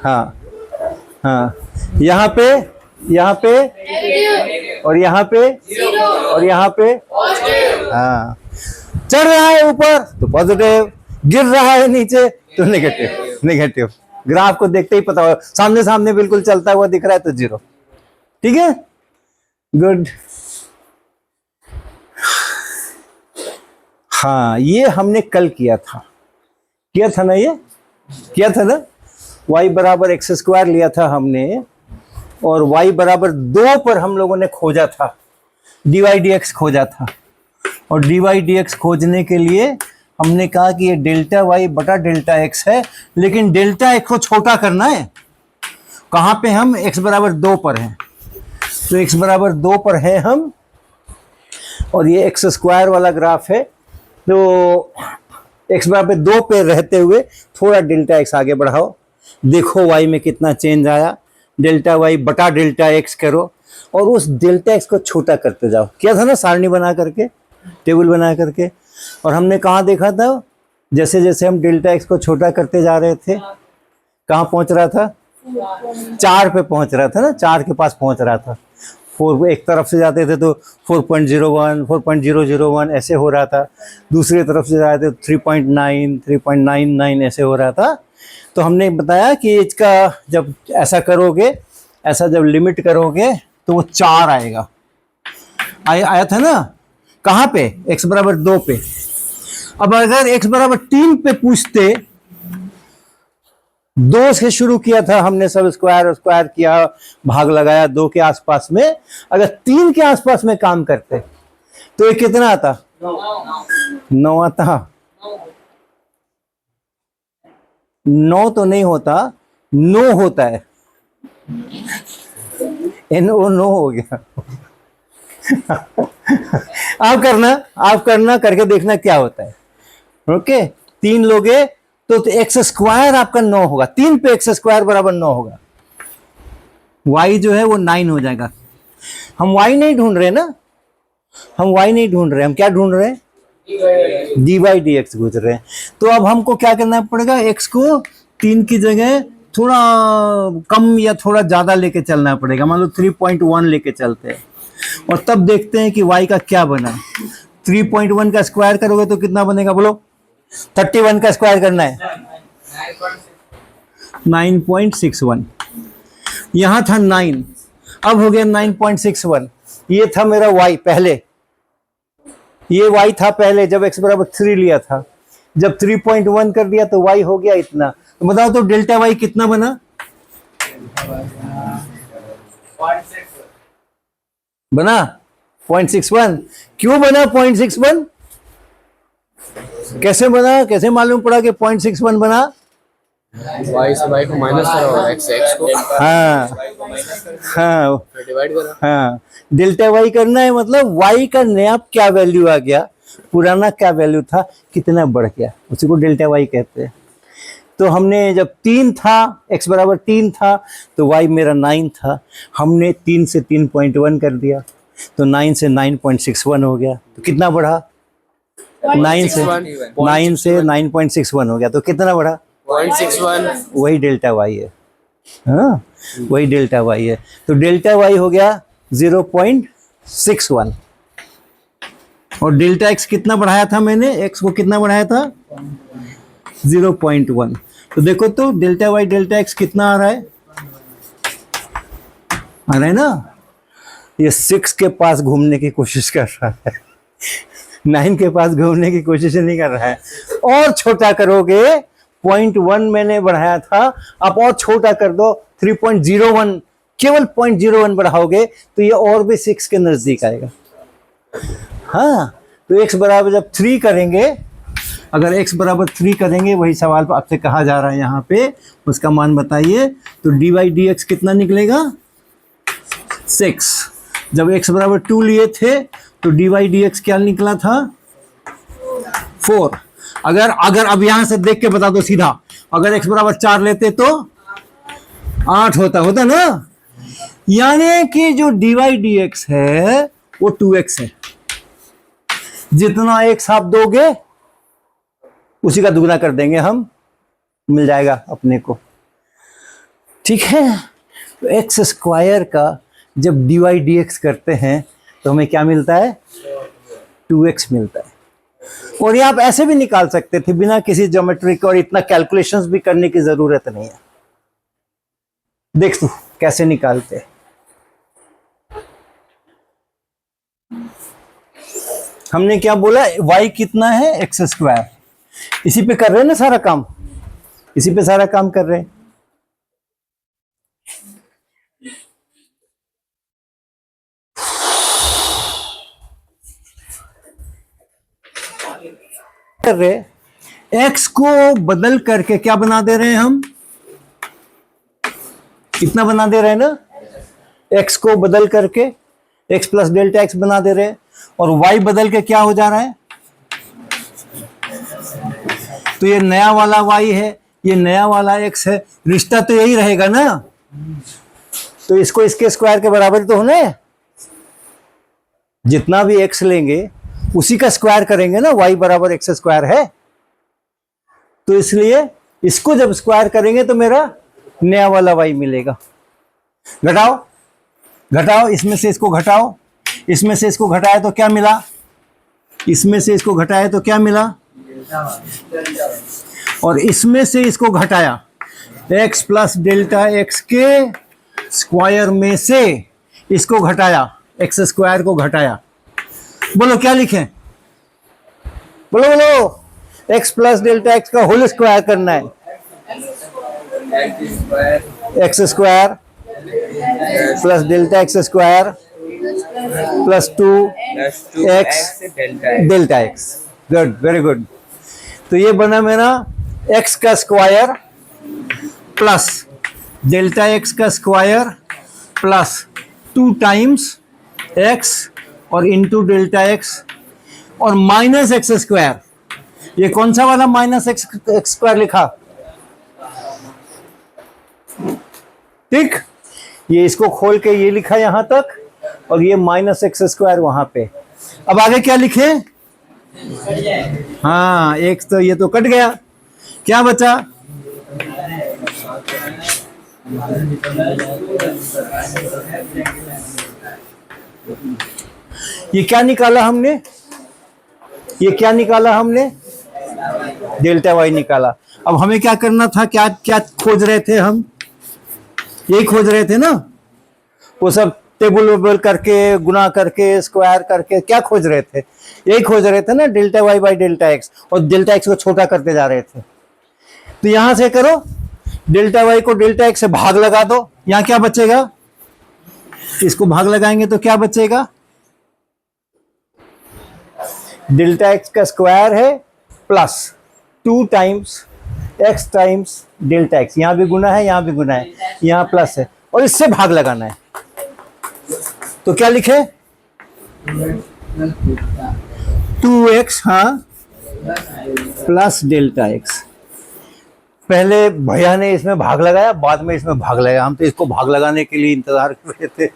हाँ हाँ, यहाँ पे और यहाँ पे और यहाँ पे। हाँ चढ़ रहा है ऊपर तो पॉजिटिव, गिर रहा है नीचे तो नेगेटिव। ग्राफ को देखते ही पता हो, सामने बिल्कुल चलता हुआ दिख रहा है तो 0। ठीक है, गुड। हाँ ये हमने कल किया था ना, ये किया था ना। y बराबर x² लिया था हमने, और y बराबर 2 पर हम लोगों ने खोजा था, dy dx खोजा था। और dy dx खोजने के लिए हमने कहा कि ये डेल्टा y बटा डेल्टा x है, लेकिन डेल्टा x को छोटा करना है। कहाँ पे हम x बराबर 2 पर हैं, तो x बराबर 2 पर है हम, और ये x² वाला ग्राफ है। तो x बराबर 2 पे रहते हुए थोड़ा डेल्टा x आगे बढ़ाओ, देखो y में कितना चेंज आया। डेल्टा y बटा डेल्टा x करो, और उस डेल्टा x को छोटा करते जाओ। क्या था ना, सारणी बना करके, टेबल बना करके। और हमने कहाँ देखा था, जैसे जैसे हम डेल्टा x को छोटा करते जा रहे थे, कहाँ पहुंच रहा था? 4 पे पहुंच रहा था ना, 4 के पास पहुंच रहा था। 4 एक तरफ से जाते थे तो 4.01, 4.001 ऐसे हो रहा था, दूसरी तरफ से जाते तो 3.9, 3.99 ऐसे हो रहा था। तो हमने बताया कि इसका जब ऐसा करोगे, ऐसा जब लिमिट करोगे तो वो 4 आएगा। आया था ना। कहाँ पे? x बराबर 2 पे। अब अगर x बराबर 3 पे पूछते, 2 से शुरू किया था हमने, सब स्क्वायर किया, भाग लगाया 2 के आसपास में। अगर 3 के आसपास में काम करते तो ये कितना आता? 9 आता। 9 तो नहीं होता, 9 होता है। NO नो हो गया। आप करना करके देखना क्या होता है। ओके, 3 लोगे तो x² आपका 9 होगा। 3 पे x² बराबर 9 होगा। y जो है वो 9 हो जाएगा। हम y नहीं ढूंढ रहे ना, हम क्या ढूंढ रहे हैं? dy dx पूछ रहे हैं। तो अब हमको क्या करना पड़ेगा, x को 3 की जगह थोड़ा कम या थोड़ा ज्यादा लेके चलना पड़ेगा। मान लो 3.1 लेके चलते हैं, और तब देखते हैं कि y का क्या बना। 3.1 का स्क्वायर करोगे तो कितना बनेगा बोलो? 31 का स्क्वायर करना है, 9.61। यहां था 9, अब हो गया 9.61। ये था मेरा y पहले, ये y था पहले जब x बराबर 3 लिया था। जब 3.1 कर दिया तो y हो गया इतना। तो बताओ तो डेल्टा y कितना बना? बना 0.61। क्यों बना 0.61? कैसे बना? कैसे मालूम पड़ा कि 0.61 बना? वाई से वाई को माइनस करा होगा, एक्स से एक्स को हाँ हाँ डिवाइड करा। हाँ, डेल्टा वाई करना है, मतलब वाई का नया क्या वैल्यू आ गया, पुराना क्या वैल्यू था, कितना बढ़ गया, उसी को डेल्टा वाई कहते हैं। तो हमने जब 3 था, x बराबर 3 था, तो y मेरा 9 था, हमने 3 से 3.1 कर दिया, तो 9 से 9.61 हो गया। तो कितना बढ़ा? 9 से 9.61 हो गया, तो कितना बढ़ा? 0.61। वही डेल्टा वाई है। हाँ, वही डेल्टा वाई है। तो डेल्टा वाई हो गया 0.61। और डेल्टा एक्स कितना बढ़ाया था मैंने? एक्स को कितना बढ़ाया था? 0.1। तो देखो तो डेल्टा वाई डेल्टा एक्स कितना आ रहा है? आ रहा है ना? ये 6 के पास घूमने की कोशिश कर रहा है, 9 के पास घूमने की कोशिश नहीं कर रहा है। और छोटा करोगे, 0.1 मैंने बढ़ाया था, आप और छोटा कर दो 3.01, केवल 0.01 बढ़ाओगे तो ये और भी 6 के नजदीक आएगा। हाँ, तो x बराबर जब 3 करेंगे, अगर x बराबर 3 करेंगे, वही सवाल आपसे कहा जा रहा है यहाँ पे, उसका मान बताइए। तो dy dx कितना निकलेगा? 6। जब x बराबर 2 लिए थे तो dy dx क्या निकला था? 4। अगर अब यहां से देख के बता दो सीधा, अगर x बराबर 4 लेते तो 8 होता ना। यानी कि जो dy dx है वो 2x है। जितना x आप दोगे उसी का दुगना कर देंगे हम, मिल जाएगा अपने को। ठीक है, तो एक्स स्क्वायर का जब dy dx करते हैं तो हमें क्या मिलता है? 2x मिलता है। और ये आप ऐसे भी निकाल सकते थे बिना किसी ज्योमेट्री के, और इतना कैलकुलेशंस भी करने की जरूरत नहीं है। देख तू कैसे निकालते हैं। हमने क्या बोला? y कितना है? X square. इसी पे कर रहे हैं ना सारा काम, इसी पे सारा काम कर रहे हैं। कर रहे x को बदल करके क्या बना दे रहे हैं हम? कितना बना दे रहे हैं ना? x को बदल करके x प्लस डेल्टा x बना दे रहे हैं, और y बदल के क्या हो जा रहा है? तो ये नया वाला y है, ये नया वाला x है, रिश्ता तो यही रहेगा ना। तो इसको इसके स्क्वायर के बराबर तो होना है। जितना भी x लेंगे उसी का स्क्वायर करेंगे ना, y बराबर एक्स स्क्वायर है। तो इसलिए इसको जब स्क्वायर करेंगे तो मेरा नया वाला y मिलेगा। घटाओ घटाओ, इसमें से इसको घटाओ, इसमें से इसको घटाया तो क्या मिला? इसमें से इसको घटाया तो क्या मिला? और इसमें से इसको घटाया, x प्लस डेल्टा एक्स के स्क्वायर में से इसको घटाया, एक्स स्क्वायर को घटाया। बोलो क्या लिखें? बोलो बोलो। x प्लस डेल्टा एक्स का होल स्क्वायर करना है, x square plus delta x square plus 2x delta x. Good, very good. तो ये बना मेरा x का स्क्वायर प्लस डेल्टा एक्स का स्क्वायर प्लस 2 टाइम्स x और इंटू डेल्टा एक्स और माइनस एक्स स्क्वायर। ये कौन सा वाला माइनस एक्स स्क्वायर लिखा? ठीक, ये इसको खोल के ये लिखा यहां तक, और ये माइनस एक्स स्क्वायर वहां पे। अब आगे क्या लिखे? हाँ, एक तो ये तो कट गया, क्या बचा? ये क्या निकाला हमने? ये क्या निकाला हमने? डेल्टा वाई निकाला। अब हमें क्या करना था? क्या क्या खोज रहे थे हम? यही खोज रहे थे ना। वो सब टेबल वेबल करके, गुना करके, स्क्वायर करके क्या खोज रहे थे? यही खोज रहे थे ना, delta Y by delta X, और डेल्टा एक्स को छोटा करते जा रहे थे। तो यहां से करो, डेल्टा वाई को डेल्टा एक्स से भाग लगा दो, यहां क्या बचेगा? इसको भाग लगाएंगे तो क्या बचेगा? डेल्टा एक्स का स्क्वायर है plus 2 times x times delta x, यहां भी गुना है, यहां भी गुना है, यहां प्लस है, और इससे भाग लगाना है। तो क्या लिखे? 2x, हाँ, प्लस डेल्टा एक्स। पहले भैया ने इसमें भाग लगाया, बाद में इसमें भाग लगाया। हम तो इसको भाग लगाने के लिए इंतजार कर रहे थे,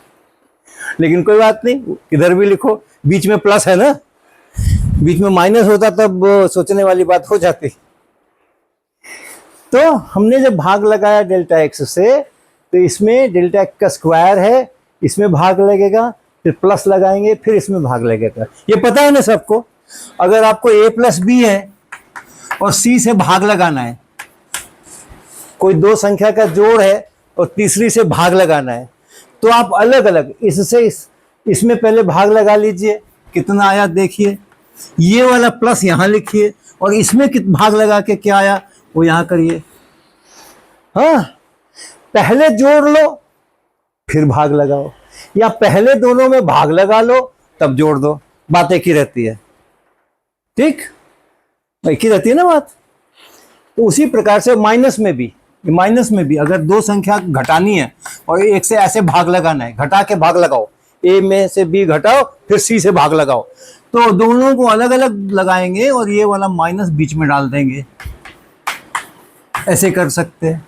लेकिन कोई बात नहीं, इधर भी लिखो, बीच में प्लस है ना, बीच में माइनस होता तब सोचने वाली बात हो जाती। तो हमने जब भाग लगाया डेल्टा एक्स से, तो इसमें डेल्टा एक्स का स्क्वायर है, इसमें भाग लगेगा, फिर प्लस लगाएंगे, फिर इसमें भाग लगेगा। ये पता है ना सबको? अगर आपको a प्लस बी है और c से भाग लगाना है, कोई दो संख्या का जोड़ है और तीसरी से भाग लगाना है, तो आप अलग अलग इससे इसमें पहले भाग लगा लीजिए, कितना आया देखिए, ये वाला प्लस यहाँ लिखिए, और इसमें भाग लगा के क्या आया वो यहाँ करिए। हाँ, पहले जोड़ लो फिर भाग लगाओ, या पहले दोनों में भाग लगा लो तब जोड़ दो, बात एक ही रहती है। ठीक, एक ही रहती है ना बात। तो उसी प्रकार से माइनस में भी अगर दो संख्या घटानी है और एक से ऐसे भाग लगाना है, घटा के भाग लगाओ, ए में से बी घटाओ फिर सी से भाग लगाओ, तो दोनों को अलग अलग लगाएंगे और ये वाला माइनस बीच में डाल देंगे, ऐसे कर सकते हैं।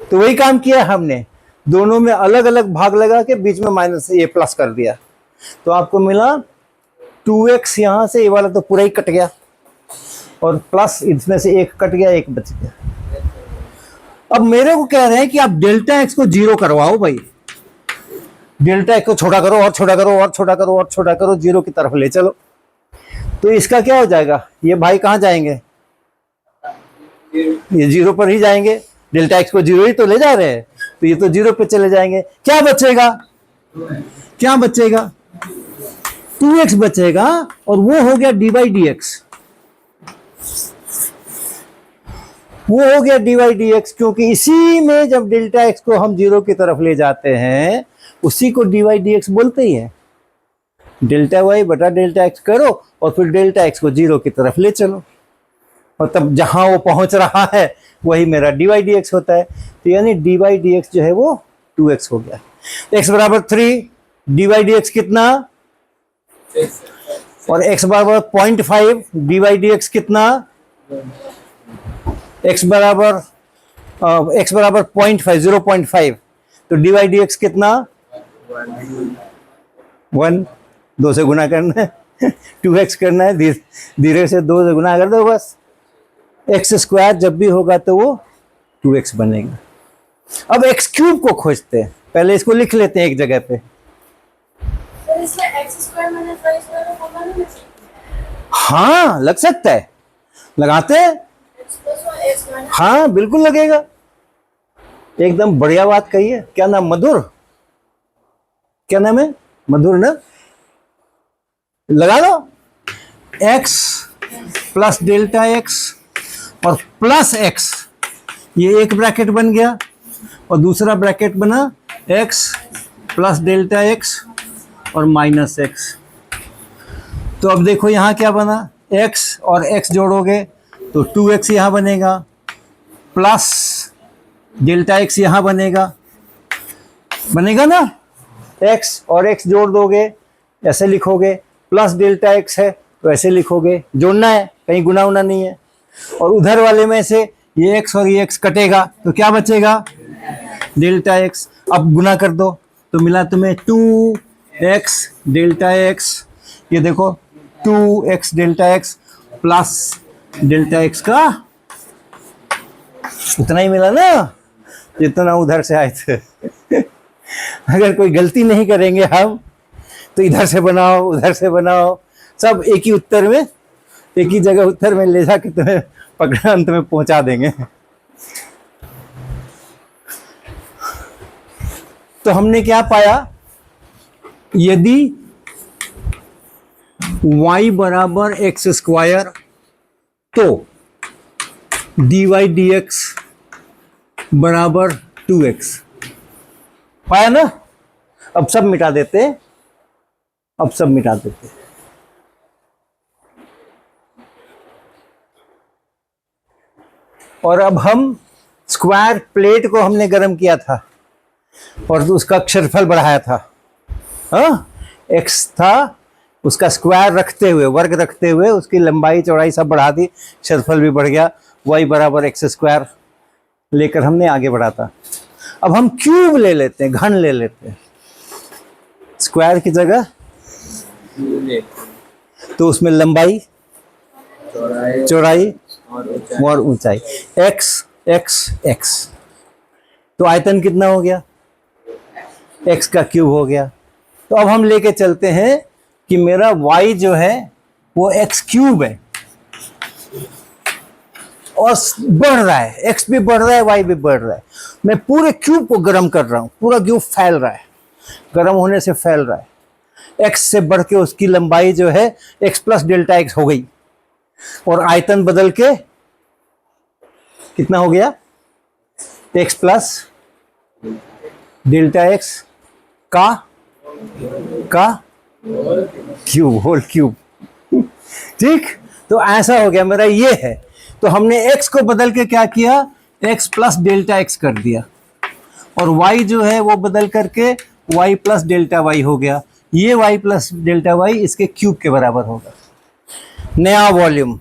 तो वही काम किया हमने, दोनों में अलग अलग भाग लगा के बीच में माइनस से ये प्लस कर दिया, तो आपको मिला 2x, यहां से ये वाला तो पूरा ही कट गया, और प्लस इसमें से एक कट गया, एक बच गया। अब मेरे को कह रहे हैं कि आप डेल्टा एक्स को 0 करवाओ भाई, डेल्टा एक्स को छोटा करो और छोटा करो और छोटा करो और छोटा करो, 0 की तरफ ले चलो। तो इसका क्या हो जाएगा? ये भाई कहाँ जाएंगे? ये 0 पर ही जाएंगे, डेल्टा एक्स को 0 ही तो ले जा रहे हैं, तो ये तो 0 पे चले जाएंगे। क्या बचेगा? क्या बचेगा? 2x बचेगा, और वो हो गया dy dx, वो हो गया dy dx, क्योंकि इसी में जब डेल्टा एक्स को हम 0 की तरफ ले जाते हैं उसी को dy dx बोलते ही है। डेल्टा y बटा डेल्टा एक्स करो और फिर डेल्टा एक्स को 0 की तरफ ले चलो, और तब जहां वो पहुंच रहा है वही मेरा dy dx होता है। तो यानी dy dx जो है वो 2x हो गया। x बराबर 3, dy dx कितना? और x बराबर 0.5, dy dx कितना? x बराबर 0.5, 0.5, तो dy dx कितना? 1, 2 से गुना करना है, 2x करना है, धीरे से 2 से गुना कर दो बस। एक्स स्क्वायर जब भी होगा तो वो 2x बनेगा। अब x क्यूब को खोजते हैं, पहले इसको लिख लेते हैं एक जगह पे। हाँ, लग सकता है, लगाते हैं। हाँ बिल्कुल लगेगा, एकदम बढ़िया बात कही है। क्या नाम? मधुर, क्या नाम है? मधुर ना? लगा लो, x प्लस डेल्टा एक्स और प्लस x, ये एक ब्रैकेट बन गया, और दूसरा ब्रैकेट बना x प्लस डेल्टा एक्स और माइनस x। तो अब देखो यहाँ क्या बना, x और x जोड़ोगे तो 2x यहाँ बनेगा, प्लस डेल्टा x यहाँ बनेगा ना, x और x जोड़ दोगे ऐसे लिखोगे, प्लस डेल्टा x है तो ऐसे लिखोगे, जोड़ना है, कहीं गुना उना नहीं है। और उधर वाले में से ये x और ये x कटेगा तो क्या बचेगा? Delta x। अब गुना कर दो तो मिला तुम्हें 2x डेल्टा x, ये देखो 2x delta x plus delta x का उतना ही मिला ना जितना उधर से आए थे। अगर कोई गलती नहीं करेंगे हम तो इधर से बनाओ उधर से बनाओ, सब एक ही उत्तर में, एक ही जगह उत्तर में ले जाके तुम्हें पकड़ा अंत में पहुंचा देंगे। तो हमने क्या पाया यदि y बराबर एक्स स्क्वायर तो dy dx बराबर 2x। पाया ना? अब सब मिटा देते, अब सब मिटा देते। और अब हम स्क्वायर प्लेट को हमने गर्म किया था और उसका क्षेत्रफल बढ़ाया था। हाँ, एक्स था, उसका स्क्वायर रखते हुए, वर्ग रखते हुए उसकी लंबाई चौड़ाई सब बढ़ा दी, क्षेत्रफल भी बढ़ गया। y बराबर एक्स स्क्वायर लेकर हमने आगे बढ़ा था। अब हम क्यूब ले लेते हैं, घन ले लेते हैं स्क्वायर की जगह, तो उसमें लंबाई, चौड़ाई और ऊंचाई, x x x, तो आयतन कितना हो गया? x का क्यूब हो गया। तो अब हम लेके चलते हैं कि मेरा y जो है वो x क्यूब है और बढ़ रहा है, x भी बढ़ रहा है, y भी बढ़ रहा है। मैं पूरे क्यूब को गर्म कर रहा हूं, पूरा क्यूब फैल रहा है, गर्म होने से फैल रहा है। x से बढ़ के उसकी लंबाई जो है x प्लस डेल्टा x हो गई और आयतन बदल के कितना हो गया? x प्लस डेल्टा x का क्यूब, होल क्यूब। ठीक, तो ऐसा हो गया मेरा, ये है। तो हमने x को बदल के क्या किया? x प्लस डेल्टा x कर दिया और y जो है वो बदल करके y प्लस डेल्टा y हो गया। ये y प्लस डेल्टा y इसके क्यूब के बराबर होगा। नया वॉल्यूम,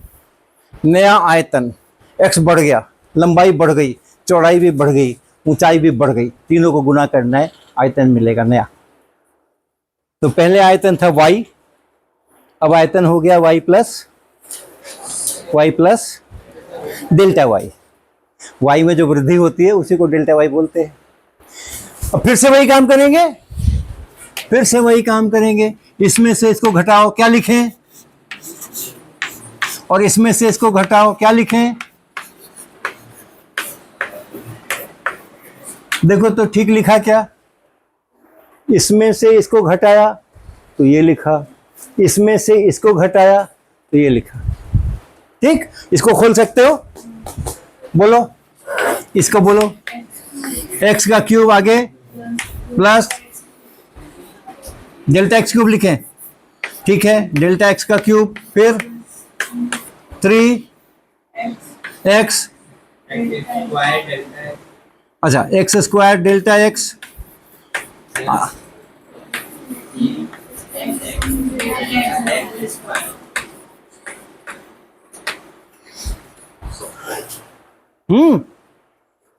नया आयतन, x बढ़ गया, लंबाई बढ़ गई, चौड़ाई भी बढ़ गई, ऊंचाई भी बढ़ गई, तीनों को गुना करना है, आयतन मिलेगा नया। तो पहले आयतन था y, अब आयतन हो गया y plus delta y। y में जो वृद्धि होती है उसी को डेल्टा y बोलते हैं। अब फिर से वही काम करेंगे, फिर से वही काम करेंगे। इसमें से इसको घटाओ, क्या लिखें? और इसमें से इसको घटाओ, क्या लिखें? देखो तो ठीक लिखा क्या? इसमें से इसको घटाया तो ये लिखा, इसमें से इसको घटाया तो ये लिखा। ठीक, इसको खोल सकते हो, बोलो, इसको बोलो, x का क्यूब आगे प्लस डेल्टा x क्यूब लिखें। ठीक है, डेल्टा x का क्यूब, फिर 3x, अच्छा x स्क्वायर डेल्टा x,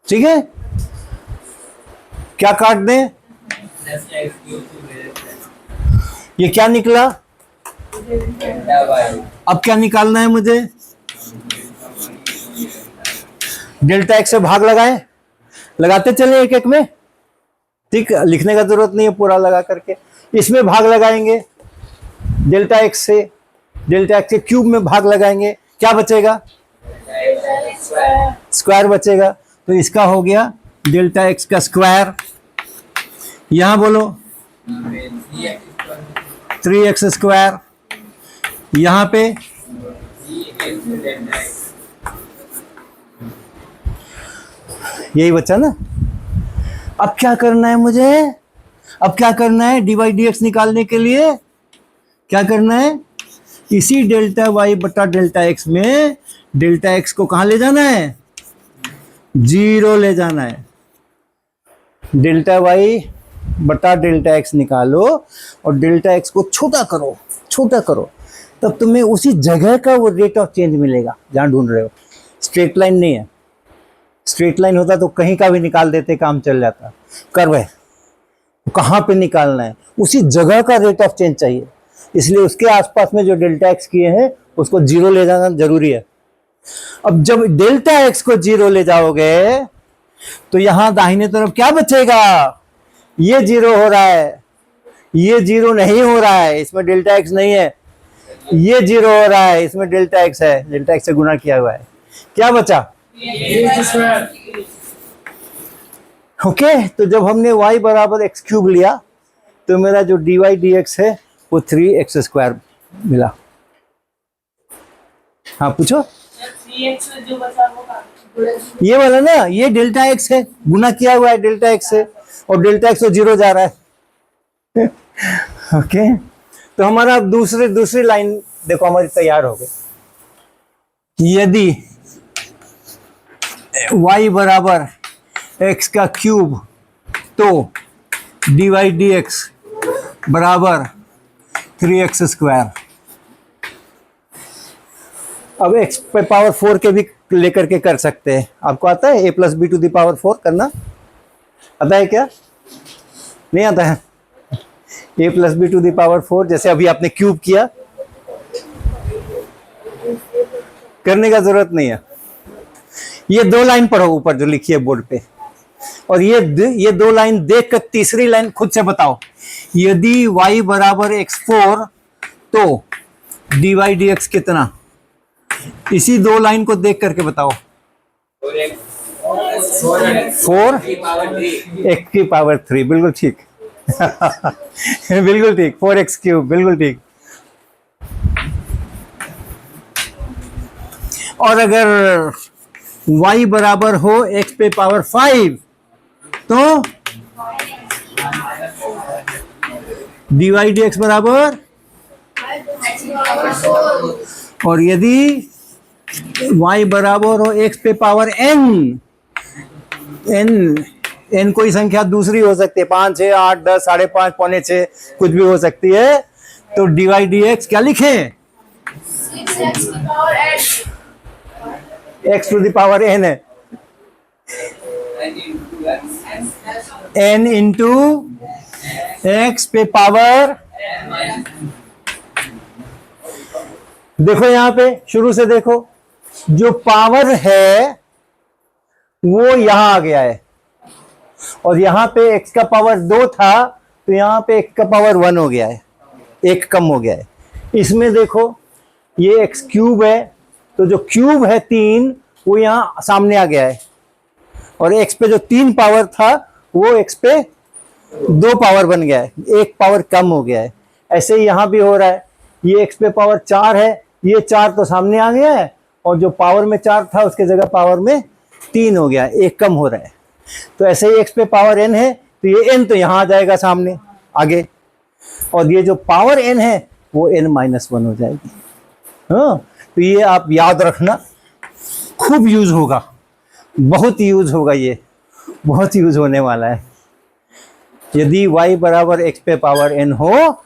ठीक है। क्या काट दें? ये क्या निकला? अब क्या निकालना है मुझे? डेल्टा एक्स से भाग लगाएं, लगाते चले एक एक में। ठीक, लिखने का जरूरत नहीं है पूरा लगा करके। इसमें भाग लगाएंगे डेल्टा एक्स से, डेल्टा एक्स के क्यूब में भाग लगाएंगे, क्या बचेगा? स्क्वायर बचेगा। तो इसका हो गया डेल्टा एक्स का स्क्वायर। यहां बोलो 3x स्क्वायर, यहां पे यही बचा ना। अब क्या करना है मुझे? अब क्या करना है? dy dx निकालने के लिए क्या करना है? इसी डेल्टा y बटा डेल्टा x में डेल्टा x को कहां ले जाना है? 0 ले जाना है। डेल्टा y बटा डेल्टा x निकालो और डेल्टा x को छोटा करो, छोटा करो, तब तुम्हें उसी जगह का वो रेट ऑफ चेंज मिलेगा जहां ढूंढ रहे हो। स्ट्रेट लाइन नहीं है, स्ट्रेट लाइन होता तो कहीं का भी निकाल देते, काम चल जाता। कर्व है, कहाँ पे निकालना है? उसी जगह का रेट ऑफ चेंज चाहिए, इसलिए उसके आसपास में जो डेल्टा एक्स किए हैं उसको 0 ले जाना जरूरी है। अब जब डेल्टा एक्स को 0 ले जाओगे तो यहां दाहिने तरफ क्या बचेगा? ये 0 हो रहा है, ये 0 नहीं हो रहा है, इसमें डेल्टा एक्स नहीं है। ये 0 हो रहा है, इसमें डेल्टा एक्स है, डेल्टा एक्स से गुना किया हुआ है। क्या बचा? ओके, तो जब हमने y बराबर एक्स क्यूब लिया तो मेरा जो dy dx है वो 3x² मिला। हाँ पूछो। जो बचा वो ये वाला ना, ये डेल्टा x है, गुना किया हुआ है डेल्टा x से, और डेल्टा x तो 0 जा रहा है। ओके, तो हमारा दूसरी लाइन देखो हमारी तैयार हो गई। यदि y बराबर x का क्यूब तो dy dx बराबर 3x²। अब x पे पावर 4 के भी लेकर के कर सकते हैं। आपको आता है a + b⁴ करना? आता है क्या? नहीं आता है? a + b⁴, जैसे अभी आपने क्यूब किया, करने का जरूरत नहीं है। ये 2 लाइन पढ़ो ऊपर जो लिखी है बोर्ड पे, और ये 2 लाइन देख कर तीसरी लाइन खुद से बताओ। यदि y बराबर x4 तो dy dx कितना? इसी 2 लाइन को देख करके बताओ। 4 x की पावर 3, बिल्कुल ठीक। बिल्कुल ठीक, 4x3, बिल्कुल ठीक। और अगर y बराबर हो x पे पावर 5 तो dy dx बराबर, और यदि y बराबर हो x पे पावर n कोई संख्या दूसरी हो सकती है, 5, 6, 8, 10, 5.5, पौने 6, कुछ भी हो सकती है, तो dy dx क्या लिखें? 6x to the power n है, n इंटू x पे पावर। देखो यहां पे शुरू से देखो, जो पावर है वो यहां आ गया है, और यहां पे x का पावर 2 था तो यहां पे x का पावर 1 हो गया है, 1 कम हो गया है। इसमें देखो ये x³ है, तो जो क्यूब है 3 वो यहां सामने आ गया है, और x पे जो 3 पावर था वो x पे 2 पावर बन गया है, 1 पावर कम हो गया है। ऐसे ही यहां भी हो रहा है, ये x पे पावर 4 है, ये 4 तो सामने आ गया है, और जो पावर में 4 था उसके जगह पावर में 3 हो गया है, 1 कम हो रहा है। तो ऐसे ही x पे पावर n है, तो ये n तो यहां आ जाएगा सामने आगे, और ये जो पावर n है वो n-1 हो जाएगी। हाँ, तो ये आप याद रखना, खूब यूज होगा, बहुत यूज होगा, ये बहुत यूज होने वाला है। यदि y बराबर x पे पावर n हो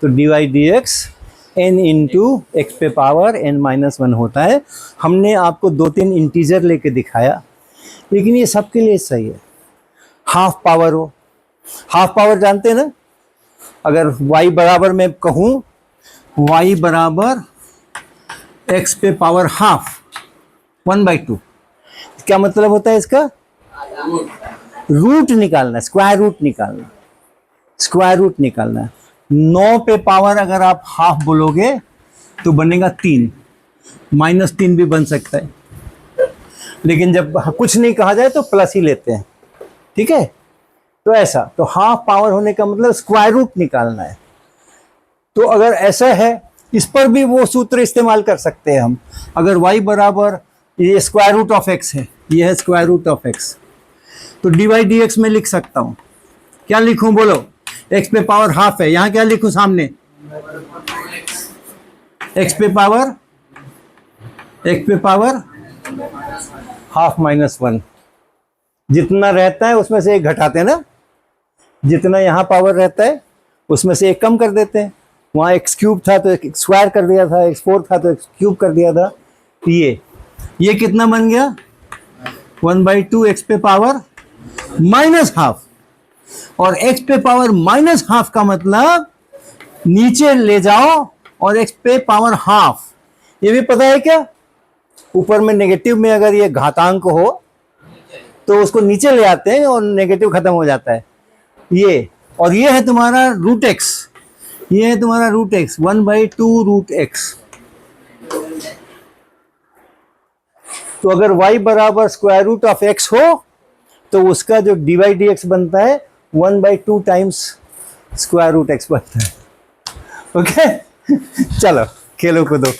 तो dy dx n into x पे पावर n-1 होता है। हमने आपको 2-3 इंटीजर लेके दिखाया, लेकिन ये सबके लिए सही है। हाफ पावर हो, हाफ पावर जानते हैं ना? अगर y बराबर मैं कहूँ y बराबर x पे पावर हाफ 1/2, क्या मतलब होता है इसका? रूट निकालना, स्क्वायर रूट निकालना, स्क्वायर रूट निकालना। 9 पे पावर अगर आप हाफ बोलोगे तो बनेगा 3, -3 भी बन सकता है, लेकिन जब कुछ नहीं कहा जाए तो प्लस ही लेते हैं, ठीक है? तो ऐसा, तो हाफ पावर होने का मतलब स्क्वायर रूट निकालना है। तो अगर ऐसा है, इस पर भी वो सूत्र इस्तेमाल कर सकते हैं हम। अगर y बराबर ये स्क्वायर रूट ऑफ x है, ये है स्क्वायर रूट ऑफ x, तो dy dx में लिख सकता हूं। क्या लिखूं बोलो? x पे पावर हाफ है, यहां क्या लिखूं सामने? x पे पावर हाफ -1, जितना रहता है उसमें से 1 घटाते हैं ना, जितना यहां पावर रहता है उसमें से 1 कम कर देते हैं। वहां x³ था तो स्क्वायर कर दिया था, x4 था तो x³ कर दिया था। ये कितना बन गया? 1/2 x पे पावर -हाफ, और x पे पावर -हाफ का मतलब नीचे ले जाओ और x पे पावर हाफ। ये भी पता है क्या? ऊपर में नेगेटिव में अगर ये घातांक हो तो उसको नीचे ले आते हैं और नेगेटिव खत्म हो जाता है। ये, और ये है तुम्हारा रूट x, ये है तुम्हारा रूट x, 1/2 रूट x। तो अगर y बराबर स्क्वायर रूट ऑफ x हो तो उसका जो dy dx बनता है 1/2 टाइम्स स्क्वायर रूट एक्स बनता है। ओके चलो खेलो कूदो।